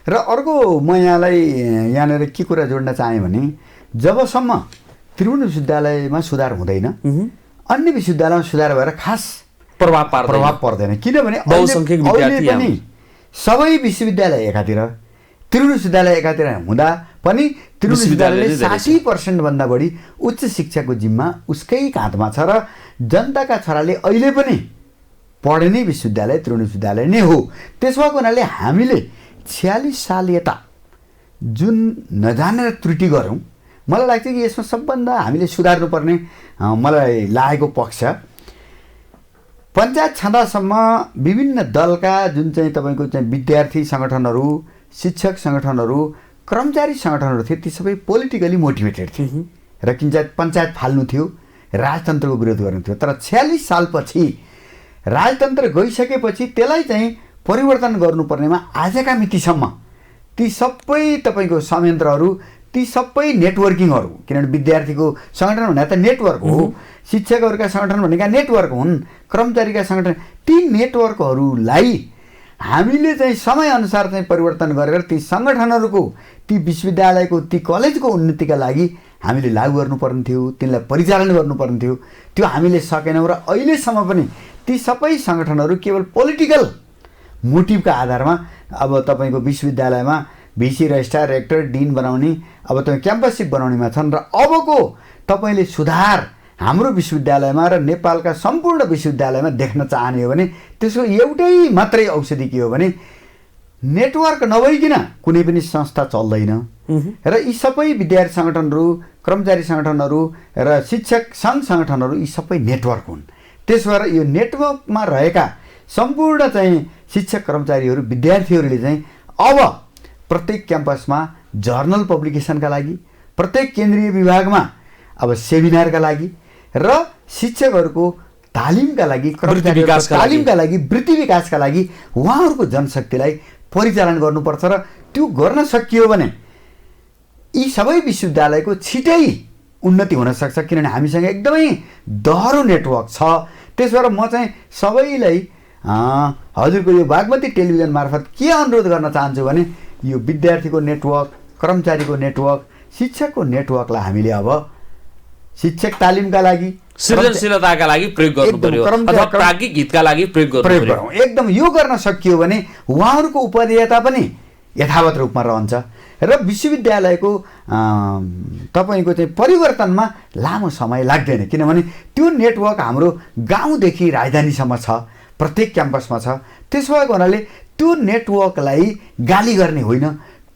[SPEAKER 2] र अर्को म यहाँनिर के कुरा जोड्न चाहेँ भने जबसम्म त्रिभुवन विश्वविद्यालयमा सुधार हुँदैन, अन्य विश्वविद्यालयमा सुधार भएर खास प्रभाव पर्दैन। किनभने
[SPEAKER 1] बहुसङ्ख्यक विद्यार्थी
[SPEAKER 2] पनि सबै विश्वविद्यालय एकातिर, त्रिभुवन विश्वविद्यालय एकातिर हुँदा पनि त्रिभुवन विश्वविद्यालयले 60% भन्दा बढी उच्च शिक्षाको जिम्मा उसकै काँधमा छ र जनताका छोराले अहिले पनि पढ्ने विश्वविद्यालय त्रिभुवन विश्वविद्यालय नै हो। त्यसो भएको हुनाले हामीले 46 साल यता जुन नजानेर त्रुटि गऱ्यौँ, मलाई लाग्छ कि यसमा सबभन्दा हामीले सुधार्नुपर्ने मलाई लागेको पक्ष पञ्चायत छँदासम्म विभिन्न दलका जुन चाहिँ तपाईँको चाहिँ विद्यार्थी सङ्गठनहरू, शिक्षक सङ्गठनहरू, कर्मचारी सङ्गठनहरू थिए, ती सबै पोलिटिकली मोटिभेटेड थिए र पञ्चायत फाल्नु थियो, राजतन्त्रको विरोध गर्नु थियो। तर 46 सालपछि राजतन्त्र गइसकेपछि त्यसलाई चाहिँ परिवर्तन गर्नुपर्नेमा आजका मितिसम्म ती सबै तपाईँको संयन्त्रहरू, ती सबै नेटवर्किङहरू, किनभने विद्यार्थीको सङ्गठन भनेको त नेटवर्क हो, शिक्षकहरूका सङ्गठन भनेका नेटवर्क हुन्, कर्मचारीका सङ्गठन, ती नेटवर्कहरूलाई हामीले चाहिँ समयअनुसार चाहिँ परिवर्तन गरेर ती सङ्गठनहरूको, ती विश्वविद्यालयको, ती कलेजको उन्नतिका लागि हामीले लागू गर्नुपर्ने थियो, तिनलाई परिचालन गर्नुपर्ने थियो। त्यो हामीले सकेनौँ र अहिलेसम्म पनि ती सबै सङ्गठनहरू केवल पोलिटिकल मोटिभका आधारमा अब तपाईँको विश्वविद्यालयमा भिसी रजिस्ट्रार रेक्टर डिन बनाउने अब तपाईँ क्याम्पससिप बनाउनेमा छन् र अबको तपाईँले सुधार हाम्रो विश्वविद्यालयमा र नेपालका सम्पूर्ण विश्वविद्यालयमा देख्न चाहने हो भने त्यसको एउटै मात्रै औषधि के हो भने नेटवर्क नभइकन कुनै पनि संस्था चल्दैन र यी सबै विद्यार्थी सङ्गठनहरू कर्मचारी सङ्गठनहरू र शिक्षक सङ्घ सङ्गठनहरू यी सबै नेटवर्क हुन्। त्यसो भएर यो नेटवर्कमा रहेका सम्पूर्ण चाहिँ शिक्षक कर्मचारीहरू विद्यार्थीहरूले चाहिँ अब प्रत्येक क्याम्पसमा जर्नल पब्लिकेसनका लागि प्रत्येक केन्द्रीय विभागमा अब सेमिनारका लागि र शिक्षकहरूको तालिमका लागि कर्मचारीहरूको तालिमका लागि वृत्ति विकासका लागि उहाँहरूको जनशक्तिलाई परिचालन गर्नुपर्छ र त्यो गर्न सकियो भने यी सबै विश्वविद्यालयको छिटै उन्नति हुन सक्छ किनभने हामीसँग एकदमै दह्रो नेटवर्क छ। त्यसो भएर म चाहिँ सबैलाई हजुरको यो बागमती टेलिभिजन मार्फत के अनुरोध गर्न चाहन्छु भने यो विद्यार्थीको नेटवर्क कर्मचारीको नेटवर्क शिक्षकको नेटवर्कलाई हामीले अब शिक्षक तालिमका लागि
[SPEAKER 1] सृजनशीलताका लागि प्रयोग गर्नु पर्यो अथवा प्राज्ञिक हितका लागि प्रयोग गर्नु पर्यो।
[SPEAKER 2] एकदम यो गर्न सकियो भने उहाँहरूको उपदेयता पनि यथावत रूपमा रहन्छ र विश्वविद्यालयको तपाईँको चाहिँ परिवर्तनमा लामो समय लाग्दैन किनभने त्यो नेटवर्क हाम्रो गाउँदेखि राजधानीसम्म छ, प्रत्येक क्याम्पसमा छ। त्यसो भएको हुनाले त्यो नेटवर्कलाई गाली गर्ने होइन,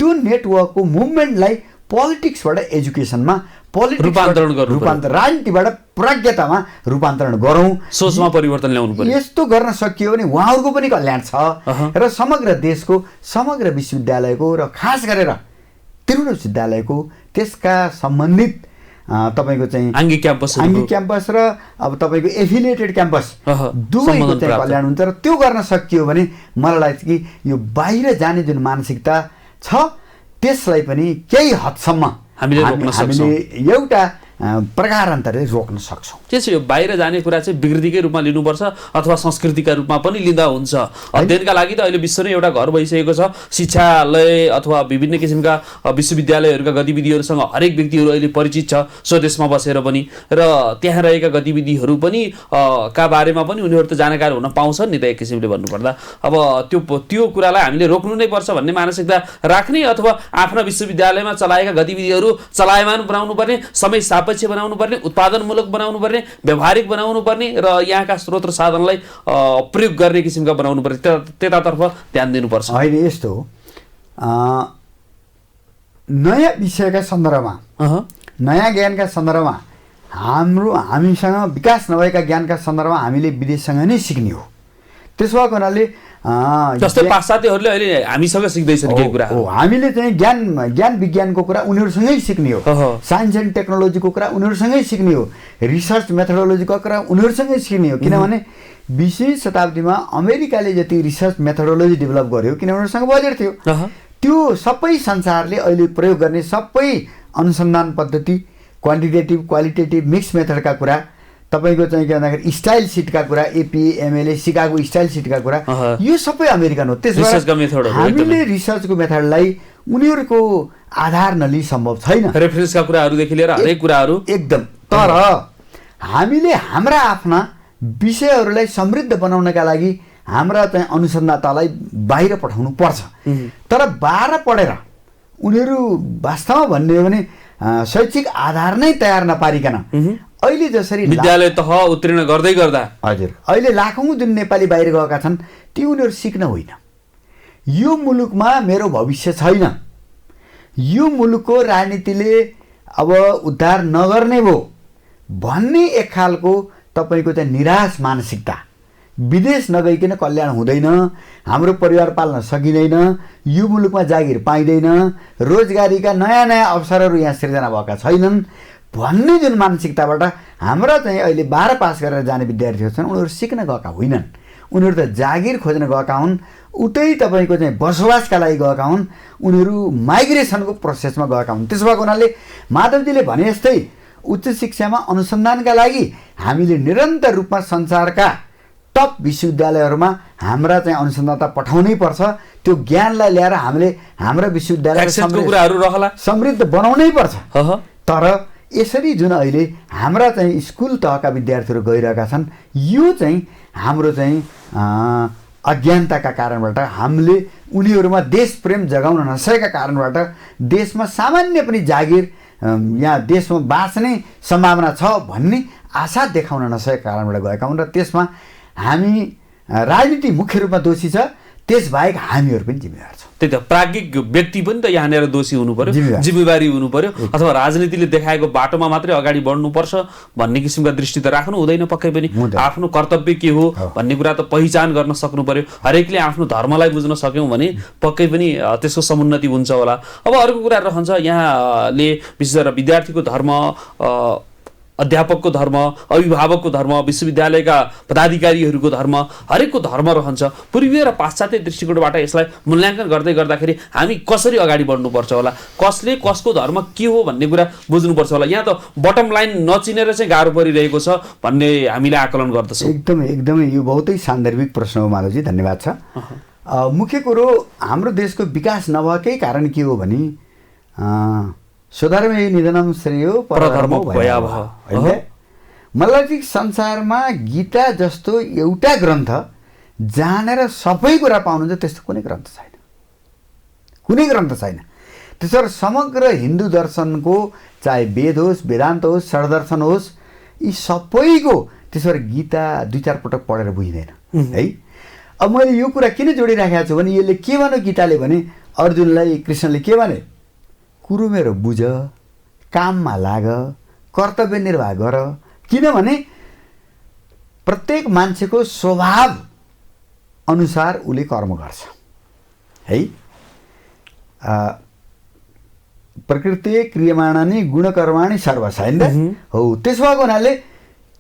[SPEAKER 2] त्यो नेटवर्कको मुभमेन्टलाई पोलिटिक्सबाट एजुकेसनमा रूपान्तरण राजनीतिबाट प्राज्ञतामा रूपान्तरण गरौँ,
[SPEAKER 1] सोचमा परिवर्तन ल्याउनु पर्यो।
[SPEAKER 2] यस्तो गर्न सकियो भने उहाँहरूको पनि कल्याण छ र समग्र देशको समग्र विश्वविद्यालयको र खास गरेर त्रिभुवन विश्वविद्यालयको त्यसका सम्बन्धित तपाईँको चाहिँ आङ्गिक क्याम्पस र अब तपाईँको एफिलिएटेड क्याम्पस दुवैको चाहिँ कल्याण हुन्छ र त्यो गर्न सकियो भने मलाई लाग्छ कि यो बाहिर जाने जुन मानसिकता छ त्यसलाई पनि केही हदसम्म हामीले एउटा प्रकारान्तरले रोक्न सक्छौँ।
[SPEAKER 1] त्यसो यो बाहिर जाने कुरा चाहिँ विकृतिकै रूपमा लिनुपर्छ अथवा संस्कृतिका रूपमा पनि लिँदा हुन्छ। अध्ययनका लागि त अहिले विश्व नै एउटा घर भइसकेको छ। शिक्षालय अथवा विभिन्न किसिमका विश्वविद्यालयहरूका गतिविधिहरूसँग हरेक व्यक्तिहरू अहिले परिचित छ स्वदेशमा बसेर पनि, र त्यहाँ रहेका गतिविधिहरू पनि का बारेमा पनि उनीहरू त जानकार हुन पाउँछन् नि त एक किसिमले भन्नुपर्दा। अब त्यो कुरालाई हामीले रोक्नु नै पर्छ भन्ने मानसिकता राख्ने अथवा आफ्ना विश्वविद्यालयमा चलाएका गतिविधिहरू चलायमान बनाउनु पर्ने, समय सापेक्ष बनाउनु पर्ने, उत्पादनमूलक बनाउनु पर्ने, व्यावहारिक बनाउनु पर्ने र यहाँका स्रोत र साधनलाई प्रयोग गर्ने किसिमका बनाउनु पर्ने, त्यतातर्फ ध्यान दिनुपर्छ।
[SPEAKER 2] होइन यस्तो हो, नयाँ विषयका सन्दर्भमा नयाँ ज्ञानका सन्दर्भमा हामीसँग विकास नभएका ज्ञानका सन्दर्भमा हामीले विदेशसँग नै सिक्ने हो। त्यसो भएको हुनाले
[SPEAKER 1] जस्तै पाश्चात्यहरूले अहिले हामीसँग सिक्दैछन् केही कुरा
[SPEAKER 2] हो, हामीले चाहिँ ज्ञान विज्ञानको कुरा उनीहरूसँगै सिक्ने हो, साइन्स एन्ड टेक्नोलोजीको कुरा उनीहरूसँगै सिक्ने हो, रिसर्च मेथोडोलोजीको कुरा उनीहरूसँगै सिक्ने हो। किनभने 20वीं शताब्दीमा अमेरिकाले जति रिसर्च मेथोडोलोजी डेभलप गर्यो किनभने उनीहरूसँग बजेट थियो, त्यो सबै संसारले अहिले प्रयोग गर्ने सबै अनुसन्धान पद्धति क्वान्टिटेटिभ क्वालिटेटिभ मिक्स मेथडका कुरा तपाईँको चाहिँ के भन्दाखेरि स्टाइल सिटका कुरा एपिएमएलए सिकागो स्टाइल सिटका कुरा यो सबै अमेरिकन हो। त्यसबाट हामीले रिसर्चको मेथडलाई उनीहरूको आधार नलिई सम्भव छैन,
[SPEAKER 1] रेफरेन्सका कुराहरूदेखि लिएर हरेक कुराहरू
[SPEAKER 2] एकदम। तर हामीले हाम्रा आफ्ना विषयहरूलाई समृद्ध बनाउनका लागि हाम्रा चाहिँ अनुसन्धातालाई बाहिर पठाउनु पर्छ। तर बाह्र पढेर उनीहरू वास्तवमा भन्ने हो भने शैक्षिक आधार नै तयार नपारिकन अहिले जसरी
[SPEAKER 1] विद्यालय तह उत्तीर्ण गर्दै गर्दा
[SPEAKER 2] हजुर अहिले लाखौँ जुन नेपाली बाहिर गएका छन् ती उनीहरू सिक्न होइन, यो मुलुकमा मेरो भविष्य छैन, यो मुलुकको राजनीतिले अब उद्धार नगर्ने भयो भन्ने एक खालको तपाईँको चाहिँ निराश मानसिकता, विदेश नगइकन कल्याण हुँदैन, हाम्रो परिवार पाल्न सकिँदैन, यो मुलुकमा जागिर पाइँदैन, रोजगारीका नयाँ नयाँ अवसरहरू यहाँ सिर्जना भएका छैनन् भन्ने जुन मानसिकताबाट हाम्रा चाहिँ अहिले 12 पास गरेर जाने विद्यार्थीहरू छन् उनीहरू सिक्न गएका होइनन्, उनीहरू त जागिर खोज्न गएका हुन्, उतै तपाईँको चाहिँ बसोबासका लागि गएका हुन्, उनीहरू माइग्रेसनको प्रोसेसमा गएका हुन्। त्यसो भएको हुनाले माधवजीले भने जस्तै उच्च शिक्षामा अनुसन्धानका लागि हामीले निरन्तर रूपमा संसारका टप विश्वविद्यालयहरूमा हाम्रा चाहिँ अनुसन्धानता पठाउनै पर्छ। त्यो ज्ञानलाई ल्याएर हामीले हाम्रा विश्वविद्यालय समृद्ध बनाउनै पर्छ। तर यसरी जुन अहिले हाम्रा चाहिँ स्कुल तहका विद्यार्थीहरू गइरहेका छन् यो चाहिँ हाम्रो चाहिँ अज्ञानताका कारणबाट हामीले उनीहरूमा देश प्रेम जगाउन नसकेका कारणबाट देशमा सामान्य पनि जागिर यहाँ देशमा बाँच्ने सम्भावना छ भन्ने आशा देखाउन नसकेका कारणबाट गएका हुन् र त्यसमा हामी राजनीति मुख्य रूपमा दोषी छ, त्यसबाहेक हामीहरू पनि जिम्मेवार छौँ।
[SPEAKER 1] त्यही त प्राज्ञिक व्यक्ति पनि त यहाँनिर दोषी हुनु पर्यो, जिम्मेवारी हुनु पर्यो, अथवा राजनीतिले देखाएको बाटोमा मात्रै अगाडि बढ्नुपर्छ भन्ने किसिमका दृष्टि त राख्नु हुँदैन। पक्कै पनि आफ्नो कर्तव्य के हो भन्ने कुरा त पहिचान गर्न सक्नु पर्यो। हरेकले आफ्नो धर्मलाई बुझ्न सक्यौँ भने पक्कै पनि त्यसको समुन्नति हुन्छ होला। अब अर्को कुरा रहन्छ, यहाँले विशेष गरेर विद्यार्थीको धर्म, अध्यापकको धर्म, अभिभावकको धर्म, विश्वविद्यालयका पदाधिकारीहरूको धर्म, हरेकको धर्म रहन्छ। पूर्वीय र पाश्चात्य दृष्टिकोणबाट यसलाई मूल्याङ्कन गर्दै गर्दाखेरि हामी कसरी अगाडि बढ्नुपर्छ होला, कसले कसको धर्म के हो भन्ने कुरा बुझ्नुपर्छ होला। यहाँ त बटम लाइन नचिनेर चाहिँ गाह्रो परिरहेको छ भन्ने हामीले आकलन गर्दछौँ।
[SPEAKER 2] एकदमै यो बहुतै सान्दर्भिक प्रश्न हो माधवजी, धन्यवाद छ। मुख्य कुरो हाम्रो देशको विकास नभएकै कारण के हो भने स्वधर्मे निधनम श्रेयो परधर्मो भयावह होइन। मलाई चाहिँ संसारमा गीता जस्तो एउटा ग्रन्थ जानेर सबै कुरा पाउनुहुन्छ त्यस्तो कुनै ग्रन्थ छैन, कुनै ग्रन्थ छैन। त्यसो समग्र हिन्दू दर्शनको चाहे वेद होस्, वेदान्त होस्, षड्दर्शन होस्, यी सबैको त्यसो गीता 2-4 पटक पढेर बुझिँदैन है। अब मैले यो कुरा किन जोडिराखेको छु भने यसले के भन्यो, गीताले भने अर्जुनलाई कृष्णले के भने, कुरो मेरो बुझ, काममा लाग, कर्तव्य निर्वाह गर। किनभने प्रत्येक मान्छेको स्वभाव अनुसार उसले कर्म गर्छ है। प्रकृति क्रियमाणानि गुणकर्माणि सर्वश होइन हो। त्यसो भएको हुनाले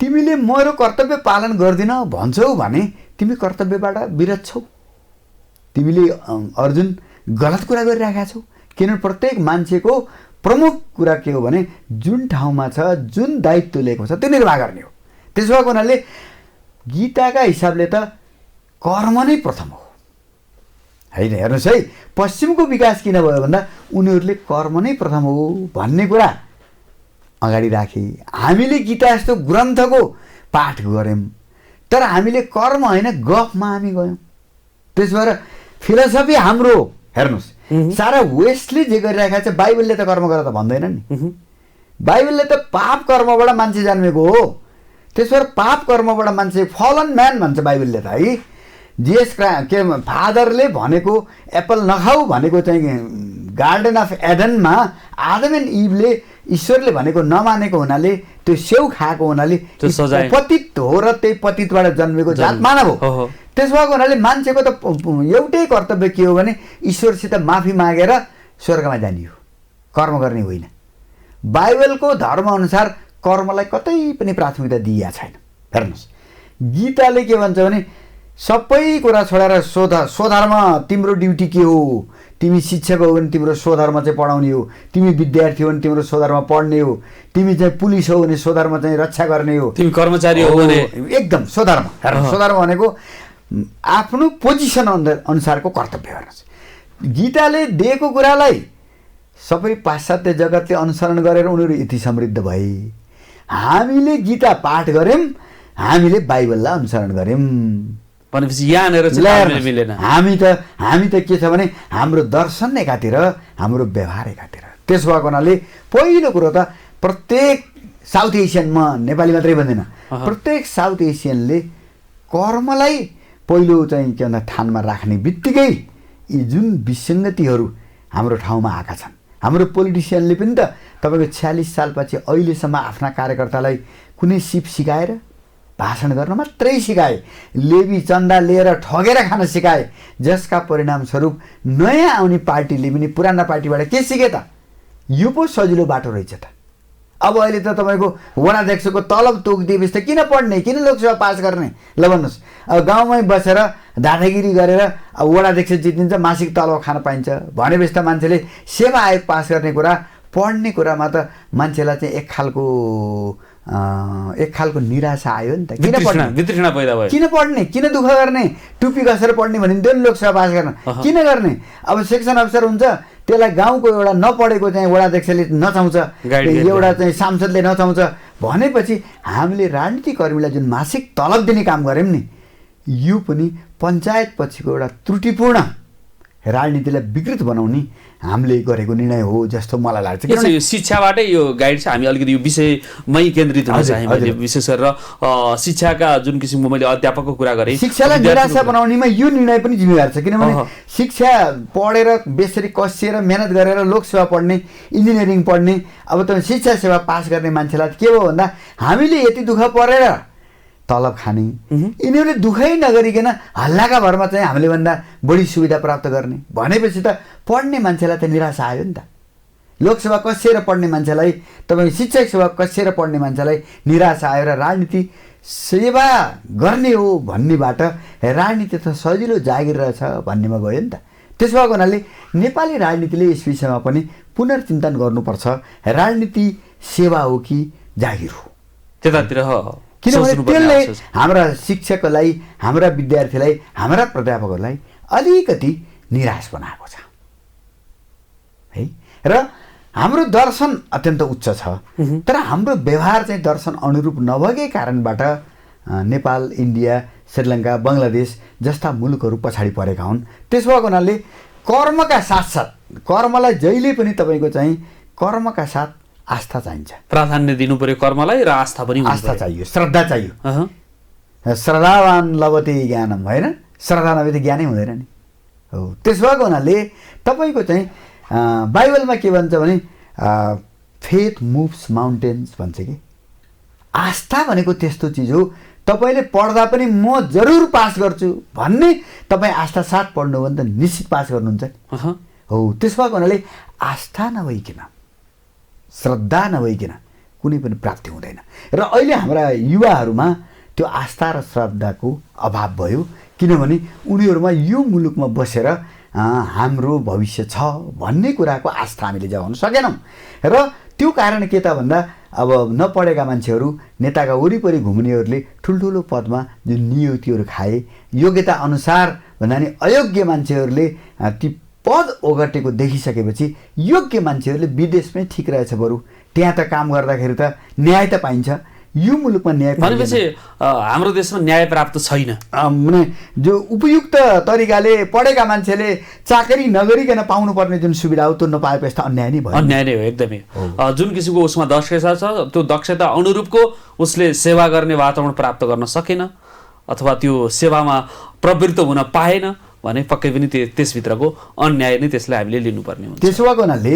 [SPEAKER 2] तिमीले मेरो कर्तव्य पालन गर्दिन भन्छौ भने तिमी कर्तव्यबाट विरत छौ। तिमीले अर्जुन गलत कुरा गरिराखेका छौ। किनभने प्रत्येक मान्छेको प्रमुख कुरा के हो भने जुन ठाउँमा छ, जुन दायित्व लिएको छ त्यो निर्वाह गर्ने हो। त्यसो भएको हुनाले गीताका हिसाबले त कर्म नै प्रथम हो होइन। हेर्नुहोस् है, पश्चिमको विकास किन भयो भन्दा उनीहरूले कर्म नै प्रथम हो भन्ने कुरा अगाडि राखे। हामीले गीता जस्तो ग्रन्थको पाठ गऱ्यौँ तर हामीले कर्म होइन गफमा हामी गयौँ। त्यसो भएर फिलोसफी हाम्रो हेर्नुहोस्, सारा वेस्टले जे गरिरहेको छ बाइबलले त कर्म गर त भन्दैन नि। बाइबलले त पाप कर्मबाट मान्छे जन्मेको हो। त्यसो भएर पाप कर्मबाट मान्छे फलन म्यान भन्छ बाइबलले त है। जेस के फादरले भनेको एप्पल नखाऊ भनेको चाहिँ गार्डन अफ एडनमा आदम एन्ड इभले ईश्वरले भनेको नमानेको हुनाले त्यो सेउ खाएको हुनाले पतित हो र त्यही पतितबाट जन्मेको जात मानव हो। त्यसो भएको हुनाले मान्छेको त एउटै कर्तव्य के हो भने ईश्वरसित माफी मागेर स्वर्गमा जाने हो, कर्म गर्ने होइन। बाइबलको धर्मअनुसार कर्मलाई कतै पनि प्राथमिकता दिइएको छैन। हेर्नुहोस्, गीताले के भन्छ भने सबै कुरा छोडेर स्वधर्म तिम्रो ड्युटी के हो। तिमी शिक्षक हो भने तिम्रो स्वधर्म चाहिँ पढाउने हो, तिमी विद्यार्थी हो भने तिम्रो स्वधर्म पढ्ने हो, तिमी चाहिँ पुलिस हो भने स्वधर्म चाहिँ रक्षा गर्ने हो,
[SPEAKER 1] तिमी कर्मचारी हो भने एकदम
[SPEAKER 2] स्वधर्म। स्वधर्म भनेको आफ्नो पोजिसन अनुसारको कर्तव्य हेर्नुहोस्। गीताले दिएको कुरालाई सबै पाश्चात्य जगतले अनुसरण गरेर उनीहरू यति समृद्ध भए। हामीले गीता पाठ गऱ्यौँ, हामीले बाइबललाई अनुसरण गऱ्यौँ
[SPEAKER 1] भनेपछि यहाँनिर मिलेन।
[SPEAKER 2] हामी त के छ भने हाम्रो दर्शन एकातिर, हाम्रो व्यवहार एकातिर। त्यसो भएको हुनाले पहिलो कुरो त प्रत्येक साउथ एसियनमा, नेपाली मात्रै भन्दैन, प्रत्येक साउथ एसियनले कर्मलाई पहिलो चाहिँ के भन्दा थानमा राख्ने बित्तिकै यी जुन विसङ्गतिहरू हाम्रो ठाउँमा आएका छन्, हाम्रो पोलिटिसियनले पनि त तपाईँको 46 सालपछि अहिलेसम्म आफ्ना कार्यकर्तालाई कुनै सिप सिकाएर भाषण गर्न मात्रै सिकाए, लेबी चन्दा लिएर ठगेर खान सिकाए, जसका परिणामस्वरूप नयाँ आउने पार्टीले पनि पुराना पार्टीबाट के सिके त? यो पो सजिलो बाटो रहेछ त। अब अहिले त तपाईँको वडाध्यक्षको तलब तोकिदिएपछि त किन पढ्ने, किन लोकसभा पास गर्ने? ल भन्नुहोस्, अब गाउँमै बसेर दादागिरी गरेर अब वडाध्यक्ष जितिन्छ, मासिक तलब खान पाइन्छ भनेपछि त मान्छेले सेवा आयोग पास गर्ने कुरा, पढ्ने कुरामा त मान्छेलाई चाहिँ एक खालको निराशा आयो नि त। किन पढ्ने, किन दुःख गर्ने? टुप्पी कसेर पढ्ने भनिन्थ्यो नि लोकसभा पास गर्न, किन गर्ने? अब सेक्सन अफिसर हुन्छ, त्यसलाई गाउँको एउटा नपढेको चाहिँ वडाध्यक्षले नचाउँछ, एउटा चाहिँ सांसदले नचाउँछ भनेपछि हामीले राजनीतिक कर्मीलाई जुन मासिक तलब दिने काम गऱ्यौँ नि, यो पनि पञ्चायत पछिको एउटा त्रुटिपूर्ण राजनीतिलाई विकृत बनाउने हामीले गरेको निर्णय हो जस्तो मलाई लाग्छ।
[SPEAKER 1] किनभने यो शिक्षाबाटै यो गाइड छ, हामी अलिकति यो विषयमै केन्द्रित हुन चाहे मैले विशेष गरेर शिक्षाका जुन किसिमको मैले अध्यापकको कुरा गरेँ,
[SPEAKER 2] शिक्षालाई निराशा बनाउनेमा यो निर्णय पनि जिम्मेवार छ। किनभने शिक्षा पढेर बेसरी कसिएर मेहनत गरेर लोकसेवा पढ्ने, इन्जिनियरिङ पढ्ने, अब तपाईँ शिक्षा सेवा पास गर्ने मान्छेलाई के भयो भन्दा हामीले यति दुःख परेर तलब खाने, यिनीहरूले दुःखै नगरिकन हल्लाका भरमा चाहिँ हामीले भन्दा बढी सुविधा प्राप्त गर्ने भनेपछि त पढ्ने मान्छेलाई त निराशा आयो नि त। लोकसेवा कसिएर पढ्ने मान्छेलाई, तपाईँ शिक्षक सेवा कसिएर पढ्ने मान्छेलाई निराशा आयो र राजनीति सेवा गर्ने हो भन्नेबाट राजनीति त सजिलो जागिर रहेछ भन्नेमा गयो नि त। त्यसो भएको हुनाले नेपाली राजनीतिले यस विषयमा पनि पुनर्चिन्तन गर्नुपर्छ, राजनीति सेवा हो कि जागिर हो
[SPEAKER 1] त्यतातिर।
[SPEAKER 2] किनभने त्यसले हाम्रा शिक्षकलाई, हाम्रा विद्यार्थीलाई, हाम्रा प्राध्यापकहरूलाई अलिकति निराश बनाएको छ है। र हाम्रो दर्शन अत्यन्त उच्च छ, तर हाम्रो व्यवहार चाहिँ दर्शन अनुरूप नभएकै कारणबाट नेपाल, इन्डिया, श्रीलङ्का, बङ्गलादेश जस्ता मुलुकहरू पछाडि परेका हुन्। त्यसो भएको हुनाले कर्मका साथसाथ, कर्मलाई जहिले पनि तपाईँको चाहिँ कर्मका साथ आस्था चाहिन्छ,
[SPEAKER 1] प्राधान्य दिनु पर्यो कर्मलाई, र आस्था पनि,
[SPEAKER 2] आस्था चाहियो, श्रद्धा चाहियो। श्रद्धावान लभते ज्ञानम, होइन? श्रद्धा नभए त ज्ञानै हुँदैन नि। हो, त्यसो भएको हुनाले तपाईँको चाहिँ बाइबलमा के भन्छ भने फेथ मुभ्स माउन्टेन्स भन्छ कि आस्था भनेको त्यस्तो चिज हो, तपाईँले पढ्दा पनि म जरुर पास गर्छु भन्ने तपाईँ आस्था साथ पढ्नु भने त निश्चित पास गर्नुहुन्छ। हो, त्यसो भएको हुनाले आस्था नभइकन, श्रद्धा नभइकन कुनै पनि प्राप्ति हुँदैन। र अहिले हाम्रा युवाहरूमा त्यो आस्था र श्रद्धाको अभाव भयो, किनभने उनीहरूमा यो मुलुकमा बसेर हाम्रो भविष्य छ भन्ने कुराको आस्था हामीले जगाउन सकेनौँ। र त्यो कारण के त भन्दा अब नपढेका मान्छेहरू, नेताका वरिपरि घुम्नेहरूले ठुल्ठुलो पदमा जुन नियुक्तिहरू खाए, योग्यता अनुसार भन्दा नि अयोग्य मान्छेहरूले ती पद ओगटेको देखिसकेपछि योग्य मान्छेहरूले विदेशमै ठिक रहेछ, बरु त्यहाँ त काम गर्दाखेरि त न्याय त पाइन्छ, यो मुलुकमा न्याय
[SPEAKER 1] भनेपछि हाम्रो देशमा न्याय प्राप्त छैन।
[SPEAKER 2] माने जो उपयुक्त तरिकाले पढेका मान्छेले चाकरी नगरिकन पाउनुपर्ने जुन सुविधा हो त्यो नपाएपछि त अन्याय नै भयो।
[SPEAKER 1] अन्याय नै हो एकदमै। जुन किसिमको उसमा दक्षता छ, त्यो दक्षता अनुरूपको उसले सेवा गर्ने वातावरण प्राप्त गर्न सकेन अथवा त्यो सेवामा प्रवृत्त हुन पाएन भने पक्कै पनि त्यसभित्रको अन्याय नै त्यसलाई हामीले लिनुपर्ने हुन्छ।
[SPEAKER 2] त्यसो भएको हुनाले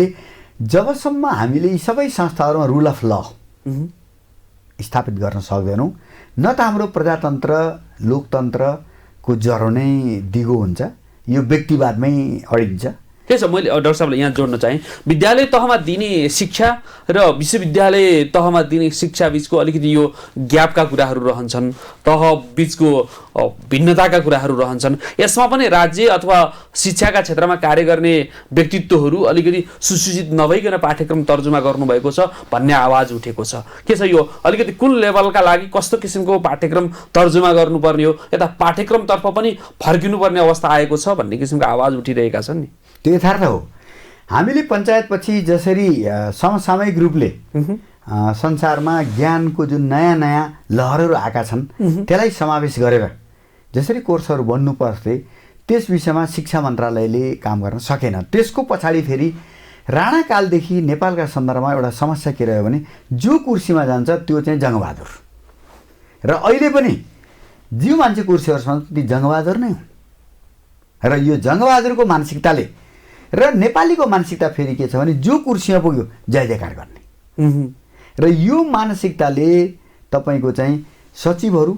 [SPEAKER 2] जबसम्म हामीले यी सबै संस्थाहरूमा रुल अफ ल स्थापित गर्न सक्दैनौँ, न त हाम्रो प्रजातन्त्र लोकतन्त्रको जरो नै दिगो हुन्छ, यो व्यक्तिवादमै अडिन्छ।
[SPEAKER 1] त्यही छ, मैले डाक्टर साहबलाई यहाँ जोड्न चाहेँ, विद्यालय तहमा दिने शिक्षा र विश्वविद्यालय तहमा दिने शिक्षा बिचको अलिकति यो ग्यापका कुराहरू रहन्छन्, तह बिचको भिन्नताका कुराहरू रहन्छन्। यसमा पनि राज्य अथवा शिक्षाका क्षेत्रमा कार्य गर्ने व्यक्तित्वहरू अलिकति सुसूचित नभइकन पाठ्यक्रम तर्जुमा गर्नुभएको छ भन्ने आवाज उठेको छ। के छ यो अलिकति कुन लेभलका लागि कस्तो किसिमको पाठ्यक्रम तर्जुमा गर्नुपर्ने हो, यता पाठ्यक्रमतर्फ पनि फर्किनुपर्ने अवस्था आएको छ भन्ने किसिमको आवाज उठिरहेका छन् नि।
[SPEAKER 2] त्यो यथार्थ हो। हामीले पञ्चायतपछि जसरी समसामयिक रूपले संसारमा ज्ञानको जुन नयाँ नयाँ लहरहरू आएका छन् त्यसलाई समावेश गरेर जसरी कोर्सहरू बन्नु पर्थे, त्यस विषयमा शिक्षा मन्त्रालयले काम गर्न सकेन। त्यसको पछाडि फेरि राणाकालदेखि नेपालका सन्दर्भमा एउटा समस्या के रह्यो भने जो कुर्सीमा जान्छ त्यो चाहिँ जङ्गबहादुर, र अहिले पनि जो मान्छे कुर्सीहरूसँग ती जङ्गबहादुर नै हुन्। र यो जङ्गबहादुरको मानसिकताले र नेपालीको मानसिकता फेरि के छ भने जो कुर्सीमा पुग्यो जय जयकार गर्ने, र यो मानसिकताले तपाईँको चाहिँ सचिवहरू,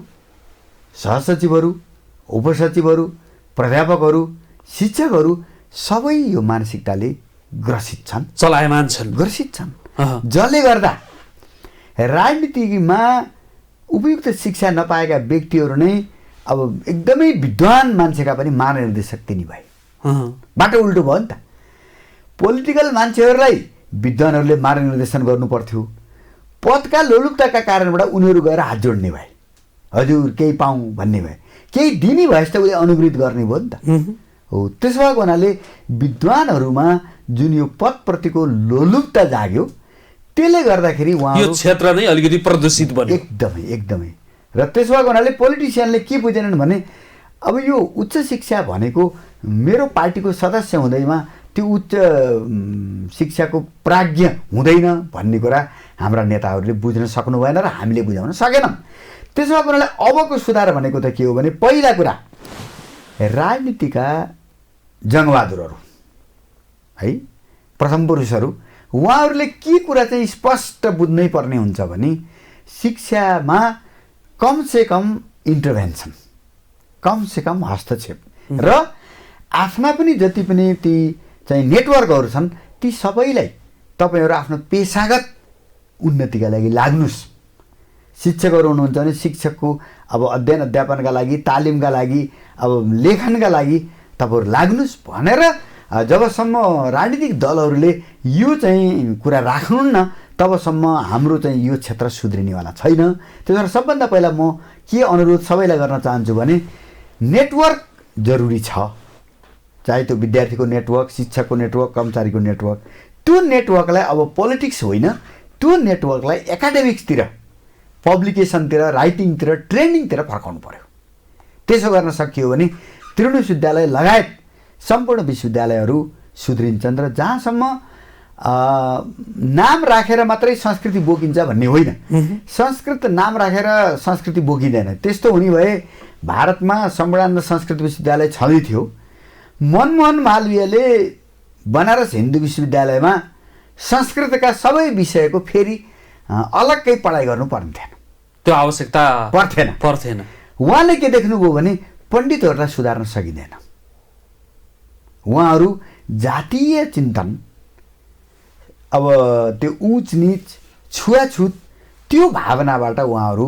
[SPEAKER 2] सहसचिवहरू, उपसचिवहरू, प्राध्यापकहरू, शिक्षकहरू सबै यो मानसिकताले ग्रसित छन्,
[SPEAKER 1] चलायमान छन्,
[SPEAKER 2] ग्रसित छन्, जसले गर्दा राजनीतिमा उपयुक्त शिक्षा नपाएका व्यक्तिहरू नै अब एकदमै विद्वान मान्छेका पनि महानिर्देशक तिनी भए। बाटो उल्टो भयो नि त। पोलिटिकल मान्छेहरूलाई विद्वानहरूले मार्गनिर्देशन गर्नु पर्थ्यो, पदका लोलुपताका कारणबाट उनीहरू गएर हात जोड्ने भए, हजुर केही पाऊँ भन्ने भए, केही दिने भएछ त उसले अनुवृत्त गर्ने भयो नि त। हो, त्यसो भएको हुनाले विद्वानहरूमा जुन यो पदप्रतिको लोलुपता जाग्यो, त्यसले गर्दाखेरि उहाँ
[SPEAKER 1] यो क्षेत्र नै अलिकति प्रदूषित बन्यो।
[SPEAKER 2] एकदमै एकदमै। र त्यसो भएको हुनाले पोलिटिसियनले के बुझेनन् भने अब यो उच्च शिक्षा भनेको मेरो पार्टीको सदस्य हुँदैमा त्यो उच्च शिक्षाको प्राज्ञ हुँदैन भन्ने कुरा हाम्रा नेताहरूले बुझ्न सक्नु भएन र हामीले बुझाउन सकेनौँ। त्यसमा कुरालाई अबको सुधार भनेको त के हो भने पहिला कुरा राजनीतिका जङ्गबहादुरहरू है प्रथम पुरुषहरू उहाँहरूले के कुरा चाहिँ स्पष्ट बुझ्नै पर्ने हुन्छ भने शिक्षामा कमसेकम इन्टरभेन्सन, कमसेकम हस्तक्षेप र आफ्ना पनि जति पनि ती चाहिँ नेटवर्कहरू छन् ती सबैलाई तपाईँहरू आफ्नो पेसागत उन्नतिका लागि लाग्नुहोस्। शिक्षकहरू हुनुहुन्छ भने शिक्षकको अब अध्ययन अध्यापनका लागि, तालिमका लागि, अब लेखनका लागि तपाईँहरू लाग्नुहोस् भनेर जबसम्म राजनीतिक दलहरूले यो चाहिँ कुरा राख्नुहुन्न तबसम्म हाम्रो चाहिँ यो क्षेत्र सुध्रिनेवाला छैन। त्यस भएर सबभन्दा पहिला म के अनुरोध सबैलाई गर्न चाहन्छु भने नेटवर्क जरुरी छ, चाहे त्यो विद्यार्थीको नेटवर्क, शिक्षकको नेटवर्क, कर्मचारीको नेटवर्क। त्यो नेटवर्कलाई अब पोलिटिक्स होइन, त्यो नेटवर्कलाई एकाडेमिक्सतिर, पब्लिकेसनतिर, राइटिङतिर, ट्रेनिङतिर फर्काउनु पर्यो। त्यसो गर्न सकियो भने त्रिभुवन विश्वविद्यालय लगायत सम्पूर्ण विश्वविद्यालयहरू सुध्रिन्छन् र जहाँसम्म नाम राखेर मात्रै संस्कृति बोकिन्छ भन्ने होइन, संस्कृत नाम राखेर संस्कृति बोकिँदैन। त्यस्तो हुने भए भारतमा सम्पूर्ण संस्कृत विश्वविद्यालय छँदै थियो। मनमोहन मालवीयले बनारस हिन्दू विश्वविद्यालयमा संस्कृतका सबै विषयको फेरि अलग्गै पढाइ गर्नु पर्ने
[SPEAKER 1] त्यो आवश्यकता
[SPEAKER 2] पर्थेन। उहाँले के देख्नुभयो भने पण्डितहरूलाई सुधार्न सकिँदैन। उहाँहरू जातीय चिन्तन, अब त्यो उच नीच, छुवाछुत, त्यो भावनाबाट उहाँहरू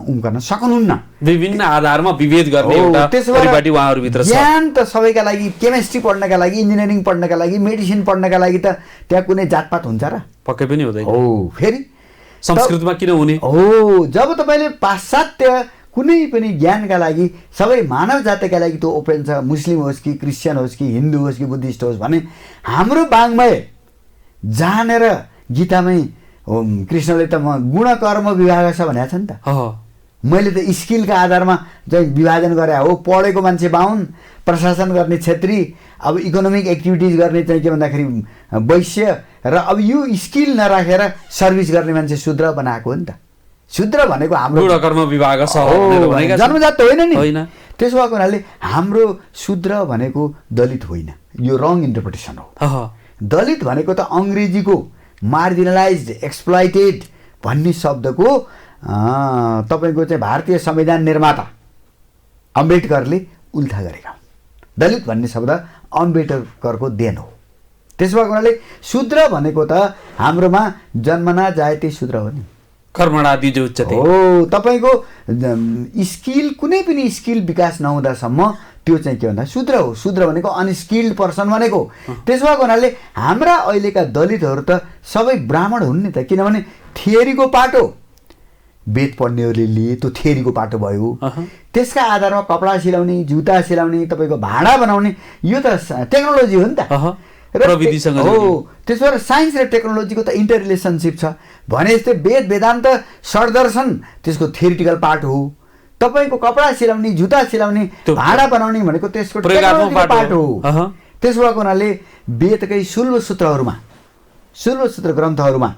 [SPEAKER 2] उम्कन सक्नुहुन्न।
[SPEAKER 1] विभिन्न आधारमा विभेद गर्ने एउटा परिपाटी उहाँहरूभित्र छ।
[SPEAKER 2] ज्ञान त सबैका लागि, केमिस्ट्री पढ्नका लागि, इन्जिनियरिङ पढ्नका लागि, मेडिसिन पढ्नका लागि त त्यहाँ कुनै जातपात हुन्छ र?
[SPEAKER 1] पक्कै पनि हुँदैन।
[SPEAKER 2] हो, फेरि
[SPEAKER 1] संस्कृतमा किन हुने
[SPEAKER 2] हो? जब तपाईँले पाश्चात्य कुनै पनि ज्ञानका लागि, सबै मानव जातिका लागि त्यो ओपन छ, मुस्लिम होस् कि क्रिस्चियन होस् कि हिन्दू होस् कि बुद्धिस्ट होस् भने हाम्रो वाङ्मय जानेर गीतामै कृष्णले त म गुण कर्म विभाग छ भनेको छ नि त। मैले त स्किलका आधारमा चाहिँ विभाजन गरे हो। पढेको मान्छे बाहुन, प्रशासन गर्ने क्षेत्री, अब इकोनोमिक एक्टिभिटिज गर्ने चाहिँ के भन्दाखेरि वैश्य, र अब यो स्किल नराखेर सर्भिस गर्ने मान्छे शूद्र बनाएको हो नि त। शूद्र भनेको हाम्रो
[SPEAKER 1] गुण कर्म विभाग
[SPEAKER 2] जन्मजात त होइन नि। त्यसो भएको हुनाले हाम्रो शूद्र भनेको दलित होइन, यो रङ इन्टरप्रिटेसन हो। दलित भनेको त अङ्ग्रेजीको मार्जिनलाइज्ड, एक्सप्लोइटेड भन्ने शब्दको तपाईँको चाहिँ भारतीय संविधान निर्माता अम्बेडकरले उल्था गरेका हुन्। दलित भन्ने शब्द अम्बेडकरको देन हो। त्यसो भएको हुनाले शूद्र भनेको त हाम्रोमा जन्मना जायते शूद्र हो नि,
[SPEAKER 1] कर्मणादि जो उच्चते
[SPEAKER 2] हो। तपाईँको स्किल, कुनै पनि स्किल विकास नहुँदासम्म त्यो चाहिँ के भन्दा शूद्र हो। शूद्र भनेको अनस्किल्ड पर्सन भनेको। त्यसो भएको हुनाले हाम्रा अहिलेका दलितहरू त सबै ब्राह्मण हुन् नि त, किनभने थियरीको पाटो वेद पढ्नेहरूले लिए, त्यो थियरीको पाटो भयो। त्यसका आधारमा कपडा सिलाउने, जुत्ता सिलाउने, तपाईँको भाँडा बनाउने, यो त टेक्नोलोजी हो नि त,
[SPEAKER 1] प्रविधिसँग
[SPEAKER 2] हो। त्यसो भएर साइन्स र टेक्नोलोजीको त इन्टर रिलेसनसिप छ भने जस्तै वेद वेदान्त षड्दर्शन त्यसको थियोरिटिकल पार्ट हो। तपाईँको कपडा सिलाउने, जुत्ता सिलाउने, भाँडा बनाउने भनेको त्यसको टेक्नोलोजीको पार्ट हो। त्यसो भएको हुनाले वेदकै शुल्ब सूत्रहरूमा, शुल्ब सूत्र ग्रन्थहरूमा,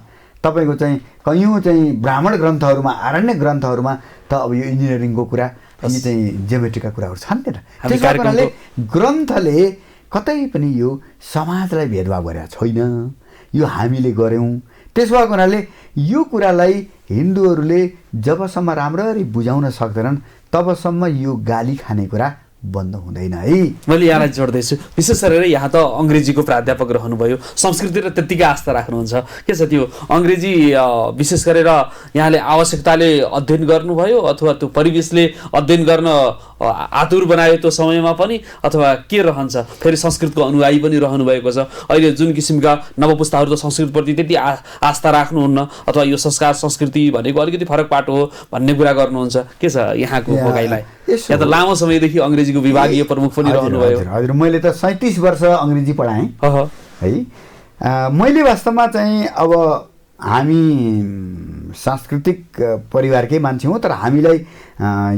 [SPEAKER 2] तपाईँको चाहिँ कयौँ चाहिँ ब्राह्मण ग्रन्थहरूमा, आरण्य ग्रन्थहरूमा त अब यो इन्जिनियरिङको कुरा, अनि चाहिँ जियोमेट्रीका कुराहरू छन् नि त। त्यसो भएको हुनाले ग्रन्थले कतै पनि यो समाजलाई भेदभाव गरेको छैन, यो हामीले गऱ्यौँ। त्यसो भएको हुनाले यो कुरालाई हिन्दूहरूले जबसम्म राम्ररी बुझाउन सक्दैनन् तबसम्म यो गाली खाने कुरा बन्द हुँदैन है।
[SPEAKER 1] मैले यहाँलाई जोड्दैछु, विशेष गरेर यहाँ त अङ्ग्रेजीको प्राध्यापक रहनुभयो, संस्कृति र त्यत्तिकै आस्था राख्नुहुन्छ। के छ त्यो अङ्ग्रेजी विशेष गरेर यहाँले आवश्यकताले अध्ययन गर्नुभयो अथवा त्यो परिवेशले अध्ययन गर्न आतुर बनायो त्यो समयमा पनि, अथवा के रहन्छ? फेरि संस्कृतको अनुयायी पनि रहनुभएको छ। अहिले जुन किसिमका नवपुस्ताहरू त संस्कृतप्रति त्यति आस्था राख्नुहुन्न, अथवा यो संस्कार संस्कृति भनेको अलिकति फरक पाटो हो भन्ने कुरा गर्नुहुन्छ। के छ यहाँको भोगाइलाई? यहाँ त लामो समयदेखि अङ्ग्रेजीको विभागीय प्रमुख पनि रहनुभयो।
[SPEAKER 2] हजुर, मैले त 37 वर्ष अङ्ग्रेजी पढाएँ है। मैले वास्तवमा चाहिँ अब हामी सांस्कृतिक परिवारकै मान्छे हौँ, तर हामीलाई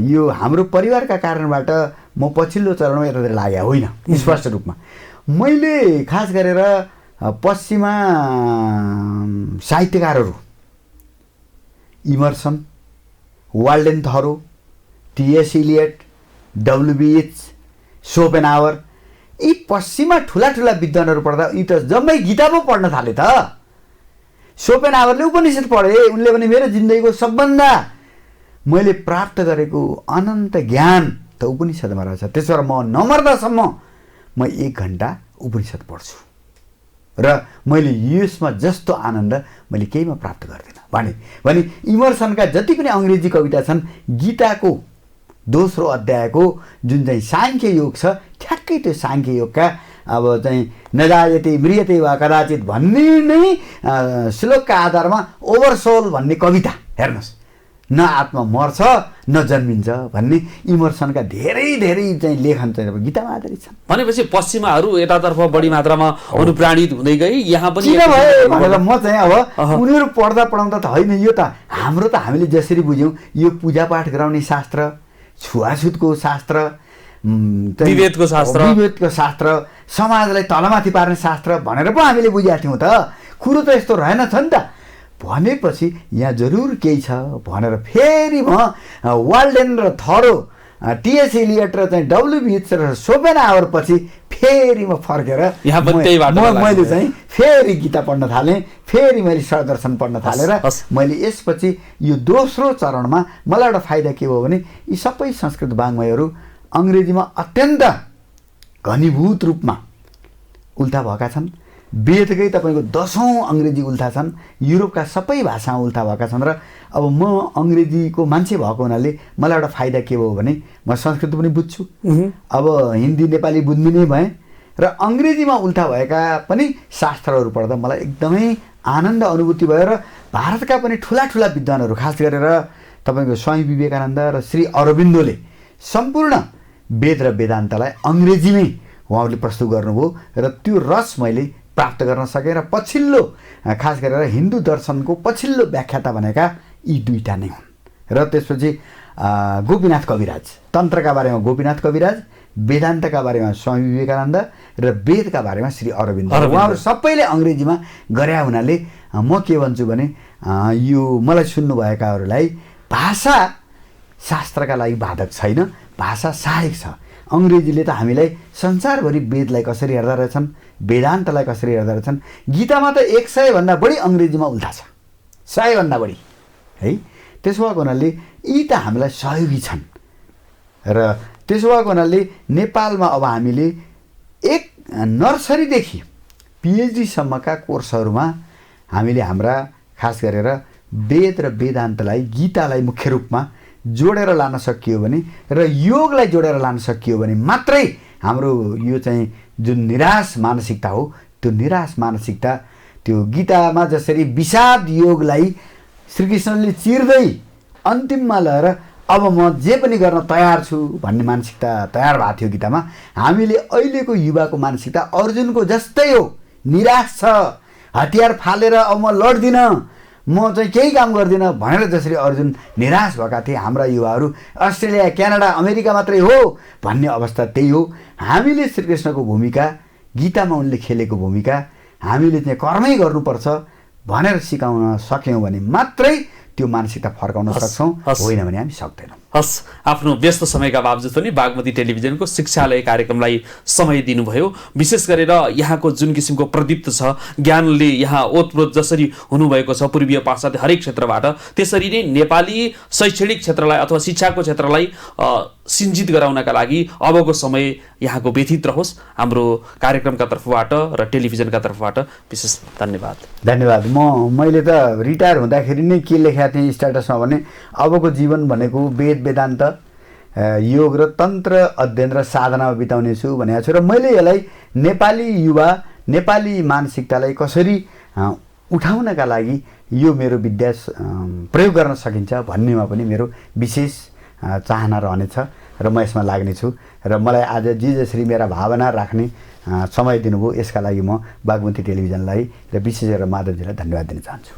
[SPEAKER 2] यो हाम्रो परिवारका कारणबाट म पछिल्लो चरणमा यतातिर लागेको होइन स्पष्ट रूपमा। मैले खास गरेर पश्चिमा साहित्यकारहरू Emerson, Walden Thoreau, T S. Eliot, W B H, Schopenhauer, यी पश्चिमा ठुला विद्वानहरू पढ्दा यी त जम्मै गीता पो पढ्न थाले त। शोपेनहावरले उपनिषद पढे, उनले भने मेरो जिन्दगीको सबभन्दा मैले प्राप्त गरेको अनन्त ज्ञान त उपनिषदमा रहेछ, त्यसो भएर म नमर्दासम्म म 1 घन्टा उपनिषद पढ्छु र मैले यसमा जस्तो आनन्द मैले केहीमा प्राप्त गर्दिनँ भने इमर्सनका जति पनि अङ्ग्रेजी कविता छन् गीताको दोस्रो अध्यायको जुन चाहिँ साङ्ख्य योग छ, ठ्याक्कै त्यो साङ्ख्य योगका अब चाहिँ नजायते म्रियते वा कदाचित भन्ने नै श्लोकका आधारमा ओभरसोल भन्ने कविता हेर्नुहोस्, न आत्मा मर्छ न जन्मिन्छ भन्ने इमर्सनका धेरै चाहिँ लेखन चाहिँ गीतामा आधारित छन्।
[SPEAKER 1] भनेपछि पश्चिमाहरू यतातर्फ बढी मात्रामा अनुप्राणित हुँदै गए, यहाँ पनि
[SPEAKER 2] किन भयो भनेर म चाहिँ अब उनीहरू पढ्दा त होइन, यो त हाम्रो त हामीले जसरी बुझ्यौँ यो पूजापाठ गराउने शास्त्र, छुवाछुतको शास्त्र,
[SPEAKER 1] विभेदको
[SPEAKER 2] शास्त्र, समाजलाई तलमाथि पार्ने शास्त्र भनेर पो हामीले बुझेका थियौँ त। कुरो त यस्तो रहेनछ नि त। भनेपछि यहाँ जरुर केही छ भनेर फेरि म वाल्डेन र थरो, टी.एस. इलियट र चाहिँ डब्ल्युबी.एच र शोपेनहावर पछि फेरि म फर्केर मैले चाहिँ फेरि गीता पढ्न थालेँ, फेरि मैले सरदर्शन पढ्न थालेर मैले यसपछि यो दोस्रो चरणमा मलाई एउटा फाइदा के भयो भने यी सबै संस्कृत वाङ्मयहरू अङ्ग्रेजीमा अत्यन्त घनीभूत रूपमा उल्था भएका छन्। वेदकै तपाईँको 10औं अङ्ग्रेजी उल्था छन्, युरोपका सबै भाषामा उल्था भएका छन्। र अब म अङ्ग्रेजीको मान्छे भएको हुनाले मलाई एउटा फाइदा के भयो भने म संस्कृत पनि बुझ्छु, अब हिन्दी नेपाली बुझ्ने नै भएँ र अङ्ग्रेजीमा उल्था भएका पनि शास्त्रहरू पढ्दा मलाई एकदमै आनन्द अनुभूति भयो। र भारतका पनि ठुला विद्वानहरू खास गरेर तपाईँको स्वामी विवेकानन्द र श्री अरबिन्दोले सम्पूर्ण वेद र वेदान्तलाई अङ्ग्रेजीमै उहाँहरूले प्रस्तुत गर्नुभयो र त्यो रस मैले प्राप्त गर्न सकेँ। र पछिल्लो खास गरेर हिन्दू दर्शनको पछिल्लो व्याख्याता भनेका यी दुईटा नै हुन्। र त्यसपछि गोपीनाथ कविराज, तन्त्रका बारेमा गोपीनाथ कविराज, वेदान्तका बारेमा स्वामी विवेकानन्द र वेदका बारेमा श्री अरविन्द, उहाँहरू सबैले अङ्ग्रेजीमा गरे हुनाले म के भन्छु भने यो मलाई सुन्नुभएकाहरूलाई भाषा शास्त्रका लागि बाधक छैन, भाषा सहायक छ। अङ्ग्रेजीले त हामीलाई संसारभरि वेदलाई कसरी हेर्दा रहेछन्, वेदान्तलाई कसरी हेर्दा रहेछन्, गीतामा त 100 भन्दा बढी अङ्ग्रेजीमा उल्था छ, 100 भन्दा बढी है। त्यसो भएको हुनाले यी त हामीलाई सहयोगी छन्। र त्यसो भएको हुनाले नेपालमा अब हामीले एक नर्सरीदेखि पिएचडीसम्मका कोर्सहरूमा हामीले हाम्रा खास गरेर वेद र वेदान्तलाई, गीतालाई मुख्य रूपमा जोडेर लान सकियो भने र योगलाई जोडेर लान सकियो भने मात्रै हाम्रो यो चाहिँ जुन निराश मानसिकता हो, त्यो निराश मानसिकता त्यो गीतामा जसरी विषाद योगलाई श्रीकृष्णले चिर्दै अन्तिममा लगेर अब म जे पनि गर्न तयार छु भन्ने मानसिकता तयार भएको थियो गीतामा, हामीले अहिलेको युवाको मानसिकता अर्जुनको जस्तै हो, निराश छ, हतियार फालेर अब म लड्दिनँ, म चाहिँ केही काम गर्दिनँ भनेर जसरी अर्जुन निराश भएका थिए हाम्रा युवाहरू अस्ट्रेलिया, क्यानाडा, अमेरिका मात्रै हो भन्ने अवस्था त्यही हो। हामीले श्रीकृष्णको भूमिका, गीतामा उनले खेलेको भूमिका हामीले चाहिँ कर्मै गर्नुपर्छ भनेर सिकाउन सक्यौँ भने मात्रै त्यो मानसिकता फर्काउन सक्छौँ, होइन भने हामी सक्दैनौँ।
[SPEAKER 1] हस्, आफ्नो व्यस्त समयका बावजुद पनि बागमती टेलिभिजनको शिक्षालय कार्यक्रमलाई समय दिनुभयो। विशेष गरेर यहाँको जुन किसिमको प्रदीप्त छ ज्ञानले यहाँ ओतप्रोत जसरी हुनुभएको छ पूर्वीय पाश्चात्य हरेक क्षेत्रबाट, त्यसरी नै नेपाली शैक्षणिक क्षेत्रलाई अथवा शिक्षाको क्षेत्रलाई सिन्जित गराउनका लागि अबको समय यहाँको व्यतीत रहोस्। हाम्रो कार्यक्रमका तर्फबाट र टेलिभिजनका तर्फबाट विशेष धन्यवाद।
[SPEAKER 2] धन्यवाद। मैले त रिटायर हुँदाखेरि नै के लेखेको थिएँ स्ट्याटसमा भने अबको जीवन भनेको वेद वेदान्त, योग र तन्त्र अध्ययन र साधनामा बिताउने छु भनेको छु। र मैले यसलाई नेपाली युवा, नेपाली मानसिकतालाई कसरी उठाउनका लागि यो मेरो विद्या प्रयोग गर्न सकिन्छ भन्नेमा पनि मेरो विशेष चाहना रहनेछ र म यसमा लाग्नेछु। र मलाई आज जसरी मेरा भावना राख्ने समय दिनुभयो यसका लागि म बागमती टेलिभिजनलाई र विशेष गरेर माधवजीलाई धन्यवाद दिन चाहन्छु।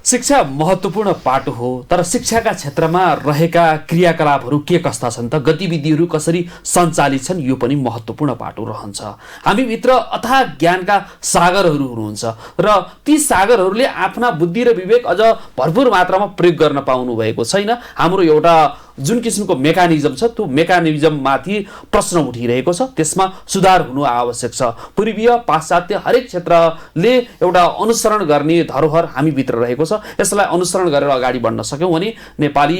[SPEAKER 1] शिक्षा महत्त्वपूर्ण पाटो हो, तर शिक्षाका क्षेत्रमा रहेका क्रियाकलापहरू के कस्ता छन् त, गतिविधिहरू कसरी सञ्चालित छन्, यो पनि महत्त्वपूर्ण पाटो रहन्छ। हामीभित्र अथाह ज्ञानका सागरहरू हुनुहुन्छ र ती सागरहरूले आफ्ना बुद्धि र विवेक अझ भरपुर मात्रामा प्रयोग गर्न पाउनु भएको छैन। हाम्रो एउटा जुन किसिमको मेकानिजम छ त्यो मेकानिजममाथि प्रश्न उठिरहेको छ, त्यसमा सुधार हुनु आवश्यक छ। पूर्वीय पाश्चात्य हरेक क्षेत्रले एउटा अनुसरण गर्ने धरोहर हामीभित्र रहेको छ। यसलाई अनुसरण गरेर अगाडि बढ्न सक्यौँ भने नेपाली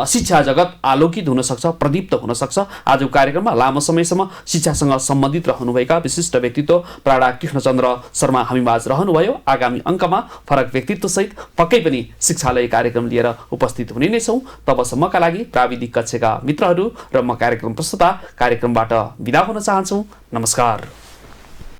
[SPEAKER 1] शिक्षा जगत आलोकित हुन सक्छ, प्रदीप्त हुन सक्छ। आजको कार्यक्रममा लामो समयसम्म शिक्षासँग सम्बन्धित रहनुभएका विशिष्ट व्यक्तित्व प्राडा कृष्णचन्द्र शर्मा हामीमाझ रहनुभयो। आगामी अङ्कमा फरक व्यक्तित्वसहित पक्कै पनि शिक्षालय कार्यक्रम लिएर उपस्थित हुने नै छौँ। तबसम्मका लागि प्राविधिक कक्षका मित्रहरू र म कार्यक्रम प्रस्तुता कार्यक्रमबाट बिदा हुन चाहन्छु। नमस्कार।